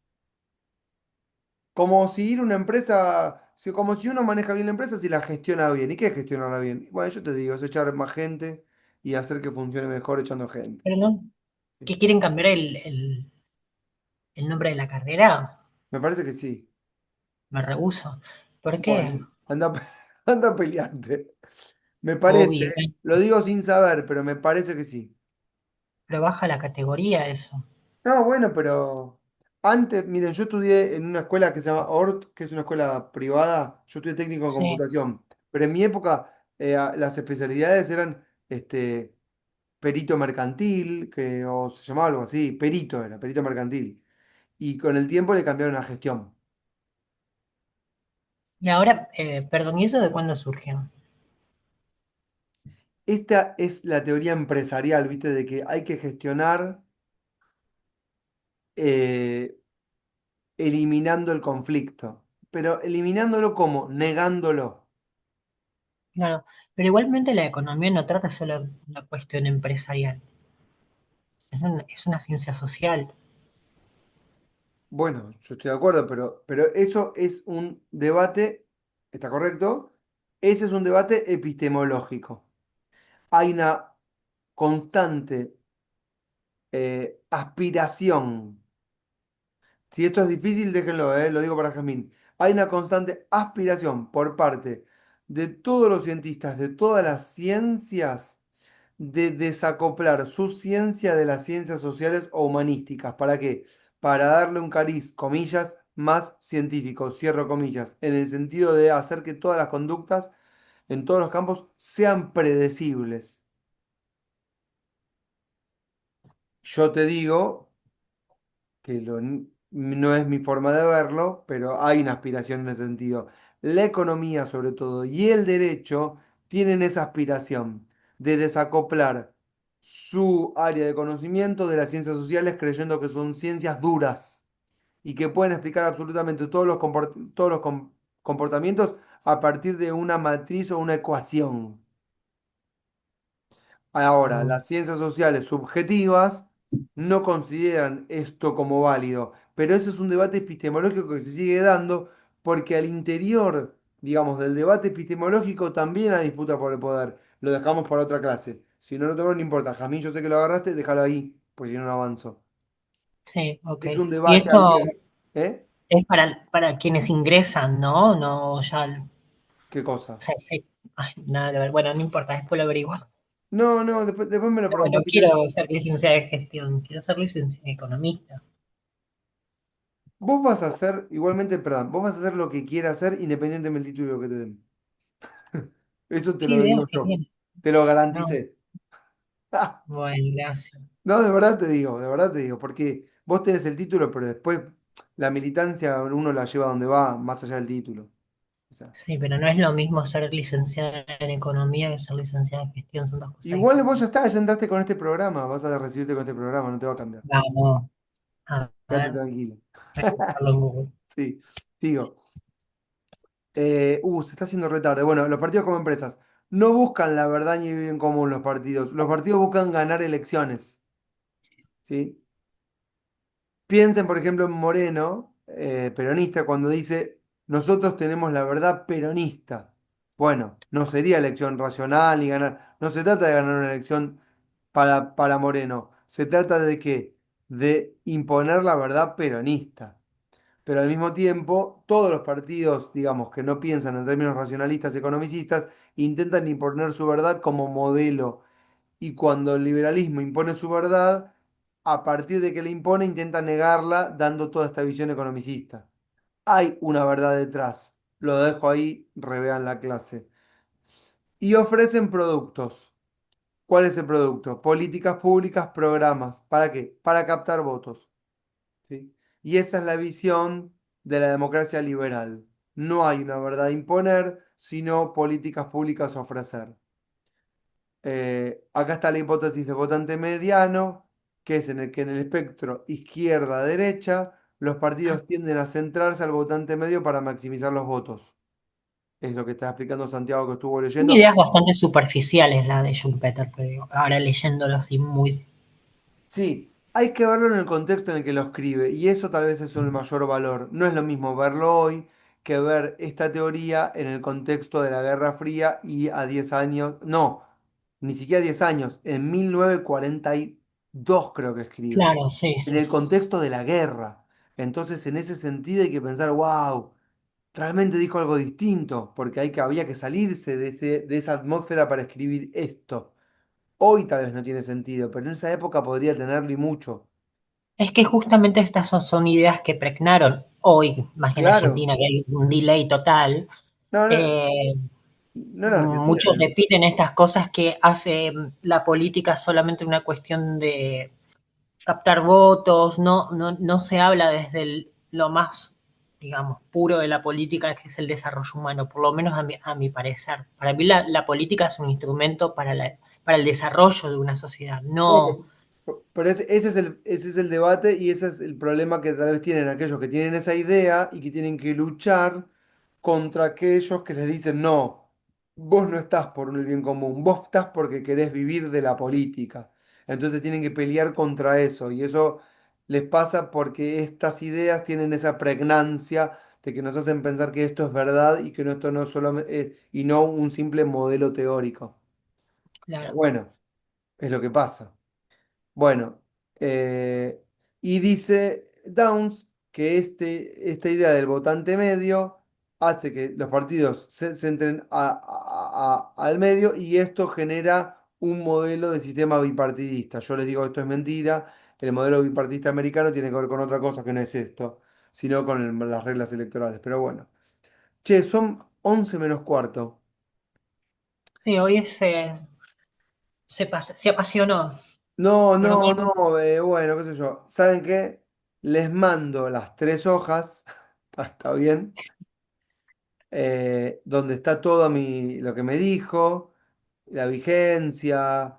Como si ir a una empresa, como si uno maneja bien la empresa, si la gestiona bien. ¿Y qué es gestionarla bien? Bueno, yo te digo, es echar más gente y hacer que funcione mejor echando gente. Pero no, Sí. ¿que quieren cambiar el nombre de la carrera? Me parece que sí. Me rehúso. ¿Por qué? Bueno, anda, anda a pelearte. Me parece, Obvio, lo digo sin saber, pero me parece que sí. pero baja la categoría eso. No, bueno, pero antes, miren, yo estudié en una escuela que se llama ORT, que es una escuela privada. Yo estudié técnico en Sí. computación, pero en mi época las especialidades eran perito mercantil, o se llamaba algo así, perito era, perito mercantil. Y con el tiempo le cambiaron a gestión. Y ahora, perdón, ¿y eso de cuándo surgió? Esta es la teoría empresarial, ¿viste? De que hay que gestionar eh, eliminando el conflicto. Pero eliminándolo como negándolo. Claro, pero igualmente la economía no trata solo de una cuestión empresarial, es una ciencia social. Bueno, yo estoy de acuerdo, pero eso es un debate, ¿está correcto? Ese es un debate epistemológico. Hay una constante aspiración. Si esto es difícil, déjenlo, lo digo para Jazmín. Hay una constante aspiración por parte de todos los cientistas, de todas las ciencias, de desacoplar su ciencia de las ciencias sociales o humanísticas. ¿Para qué? Para darle un cariz, comillas, más científico, cierro comillas, en el sentido de hacer que todas las conductas en todos los campos sean predecibles. Yo te digo que no es mi forma de verlo, pero hay una aspiración en ese sentido. La economía, sobre todo, y el derecho tienen esa aspiración de desacoplar su área de conocimiento de las ciencias sociales creyendo que son ciencias duras y que pueden explicar absolutamente todos los comportamientos a partir de una matriz o una ecuación. Ahora, Mm, las ciencias sociales subjetivas no consideran esto como válido, pero ese es un debate epistemológico que se sigue dando porque al interior, digamos, del debate epistemológico también hay disputa por el poder. Lo dejamos para otra clase. Si no lo tengo, no importa. Jazmín, yo sé que lo agarraste, déjalo ahí, pues si no, no avanzo. sí, ok. Es un Y debate esto abierto. ¿Eh? es para quienes ingresan, ¿no? No, ya, ¿Qué cosa? ay, nada que ver. Bueno, no importa, después lo averiguo. No, no, después me lo Pero bueno, preguntas si querés. quiero ser licenciada de gestión, quiero ser licenciada economista. Vos vas a hacer, igualmente, perdón, vos vas a hacer lo que quieras hacer independientemente del título que te den. Eso te Qué lo idea digo que yo. tiene. Te lo No, garanticé. bueno, gracias. No, de verdad te digo, porque vos tenés el título, pero después la militancia uno la lleva donde va, más allá del título. O sea, Sí, pero no es lo mismo ser licenciada en economía que ser licenciada en gestión, son dos cosas igual vos diferentes. ya estás, ya entraste con este programa, vas a recibirte con este programa, no te va a cambiar. Vamos, a Quédate ver, tranquilo. voy a buscarlo en Google. Sí, digo. Se está haciendo retarde. Bueno, los partidos como empresas no buscan la verdad ni el bien común los partidos. Los partidos buscan ganar elecciones, ¿sí? Piensen, por ejemplo, en Moreno, peronista, cuando dice, nosotros tenemos la verdad peronista. Bueno, no sería elección racional ni ganar. No se trata de ganar una elección para Moreno. Se trata de qué? De imponer la verdad peronista. Pero al mismo tiempo, todos los partidos, digamos, que no piensan en términos racionalistas, economicistas, intentan imponer su verdad como modelo. Y cuando el liberalismo impone su verdad, a partir de que le impone, intenta negarla, dando toda esta visión economicista. Hay una verdad detrás. Lo dejo ahí, revean la clase. Y ofrecen productos. ¿Cuál es el producto? Políticas públicas, programas. ¿Para qué? Para captar votos. ¿Sí? Y esa es la visión de la democracia liberal. No hay una verdad a imponer, sino políticas públicas a ofrecer. Acá está la hipótesis de votante mediano, que es en el que en el espectro izquierda-derecha los partidos tienden a centrarse al votante medio para maximizar los votos. Es lo que está explicando Santiago que estuvo Son leyendo. ideas bastante superficiales la de Schumpeter, te digo. Ahora leyéndolo así muy... Sí, hay que verlo en el contexto en el que lo escribe, y eso tal vez es el mayor valor. No es lo mismo verlo hoy que ver esta teoría en el contexto de la Guerra Fría y a 10 años, no, ni siquiera 10 años, en 1942 creo que escribe, Claro, sí, en sí. el contexto de la guerra. Entonces, en ese sentido hay que pensar, wow, realmente dijo algo distinto, porque había que salirse de esa atmósfera para escribir esto. Hoy tal vez no tiene sentido, pero en esa época podría tenerlo y mucho. Es que justamente estas son ideas que pregnaron hoy, más que en Claro. Argentina, que hay un delay total. No, no, eh, no en Argentina. Muchos repiten estas cosas que hace la política solamente una cuestión de captar votos, no se habla desde lo más, digamos, puro de la política, que es el desarrollo humano, por lo menos a mi parecer. Para mí la política es un instrumento para el desarrollo de una sociedad, no, Bueno, pero ese es el debate y ese es el problema que tal vez tienen aquellos que tienen esa idea y que tienen que luchar contra aquellos que les dicen, no, vos no estás por el bien común, vos estás porque querés vivir de la política. Entonces tienen que pelear contra eso y eso les pasa porque estas ideas tienen esa pregnancia de que nos hacen pensar que esto es verdad y que esto no es solamente, y no un simple modelo teórico. Pero claro. bueno, es lo que pasa. Bueno, eh, y dice Downs que esta idea del votante medio hace que los partidos se centren al medio y esto genera un modelo de sistema bipartidista. Yo les digo esto es mentira, el modelo bipartidista americano tiene que ver con otra cosa que no es esto, sino con las reglas electorales. Pero bueno, che, son 11 menos cuarto. Sí, hoy se apasionó. No, Pero no, bueno, no, bueno, qué sé yo. ¿Saben qué? Les mando las 3 hojas, está bien, donde está todo lo que me dijo, la vigencia,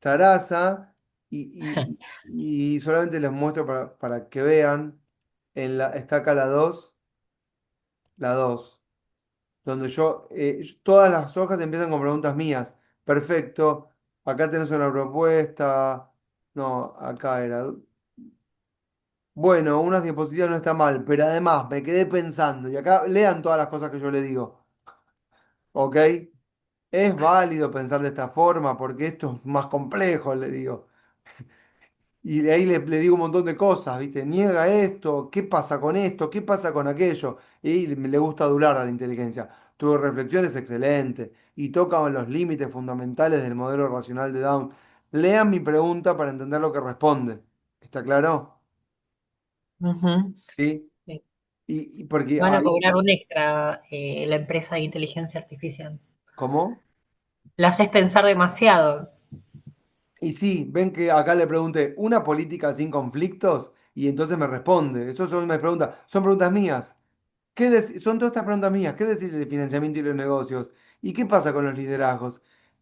Sarasa, y solamente les muestro para que vean, está acá la 2 donde todas las hojas empiezan con preguntas mías. Perfecto, acá tenés una propuesta. No, acá era. Bueno, unas diapositivas no está mal, pero además me quedé pensando, y acá lean todas las cosas que yo le digo, ¿ok? Es válido pensar de esta forma porque esto es más complejo, le digo. Y de ahí le digo un montón de cosas, ¿viste? Niega esto, ¿qué pasa con esto? ¿Qué pasa con aquello? Y le gusta adular a la inteligencia. Tu reflexión es excelente y toca los límites fundamentales del modelo racional de Down. Lean mi pregunta para entender lo que responde. ¿Está claro? ujú, ¿Sí? sí. Y porque Van a ahí, cobrar un extra la empresa de inteligencia artificial. ¿cómo? La haces pensar demasiado. Y sí, ven que acá le pregunté, ¿una política sin conflictos? Y entonces me responde. Eso son mis preguntas, son preguntas mías. Son todas estas preguntas mías. ¿Qué decís de financiamiento y los negocios? ¿Y qué pasa con los liderazgos?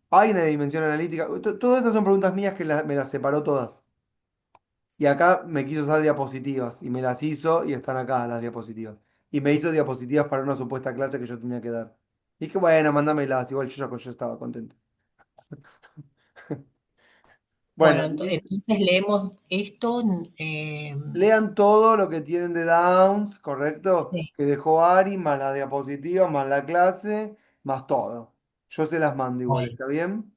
¿Hay una dimensión analítica? Todas estas son preguntas mías que me las separó todas. Y acá me quiso usar diapositivas y me las hizo y están acá las diapositivas. Y me hizo diapositivas para una supuesta clase que yo tenía que dar. Y dije, bueno, mándamenlas. Igual yo estaba contento. Bueno, Bueno, entonces leemos esto. eh, lean todo lo que tienen de Downs, ¿correcto? sí, Que dejó Ari, más las diapositivas, más la clase, más todo. Yo se las mando igual, bueno, ¿está bien?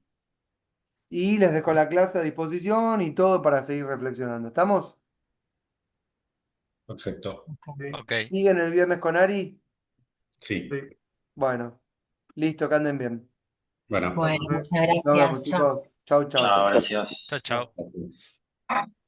Y les dejo la clase a disposición y todo para seguir reflexionando. ¿Estamos? Perfecto. Sí, Ok. ¿Siguen el viernes con Ari? Sí. sí. Bueno, listo, que anden bien. Bueno, bueno, Entonces, muchas Nos vemos, gracias. Chao. chicos. Chau, chau. Chao, Chao, gracias. chao. gracias.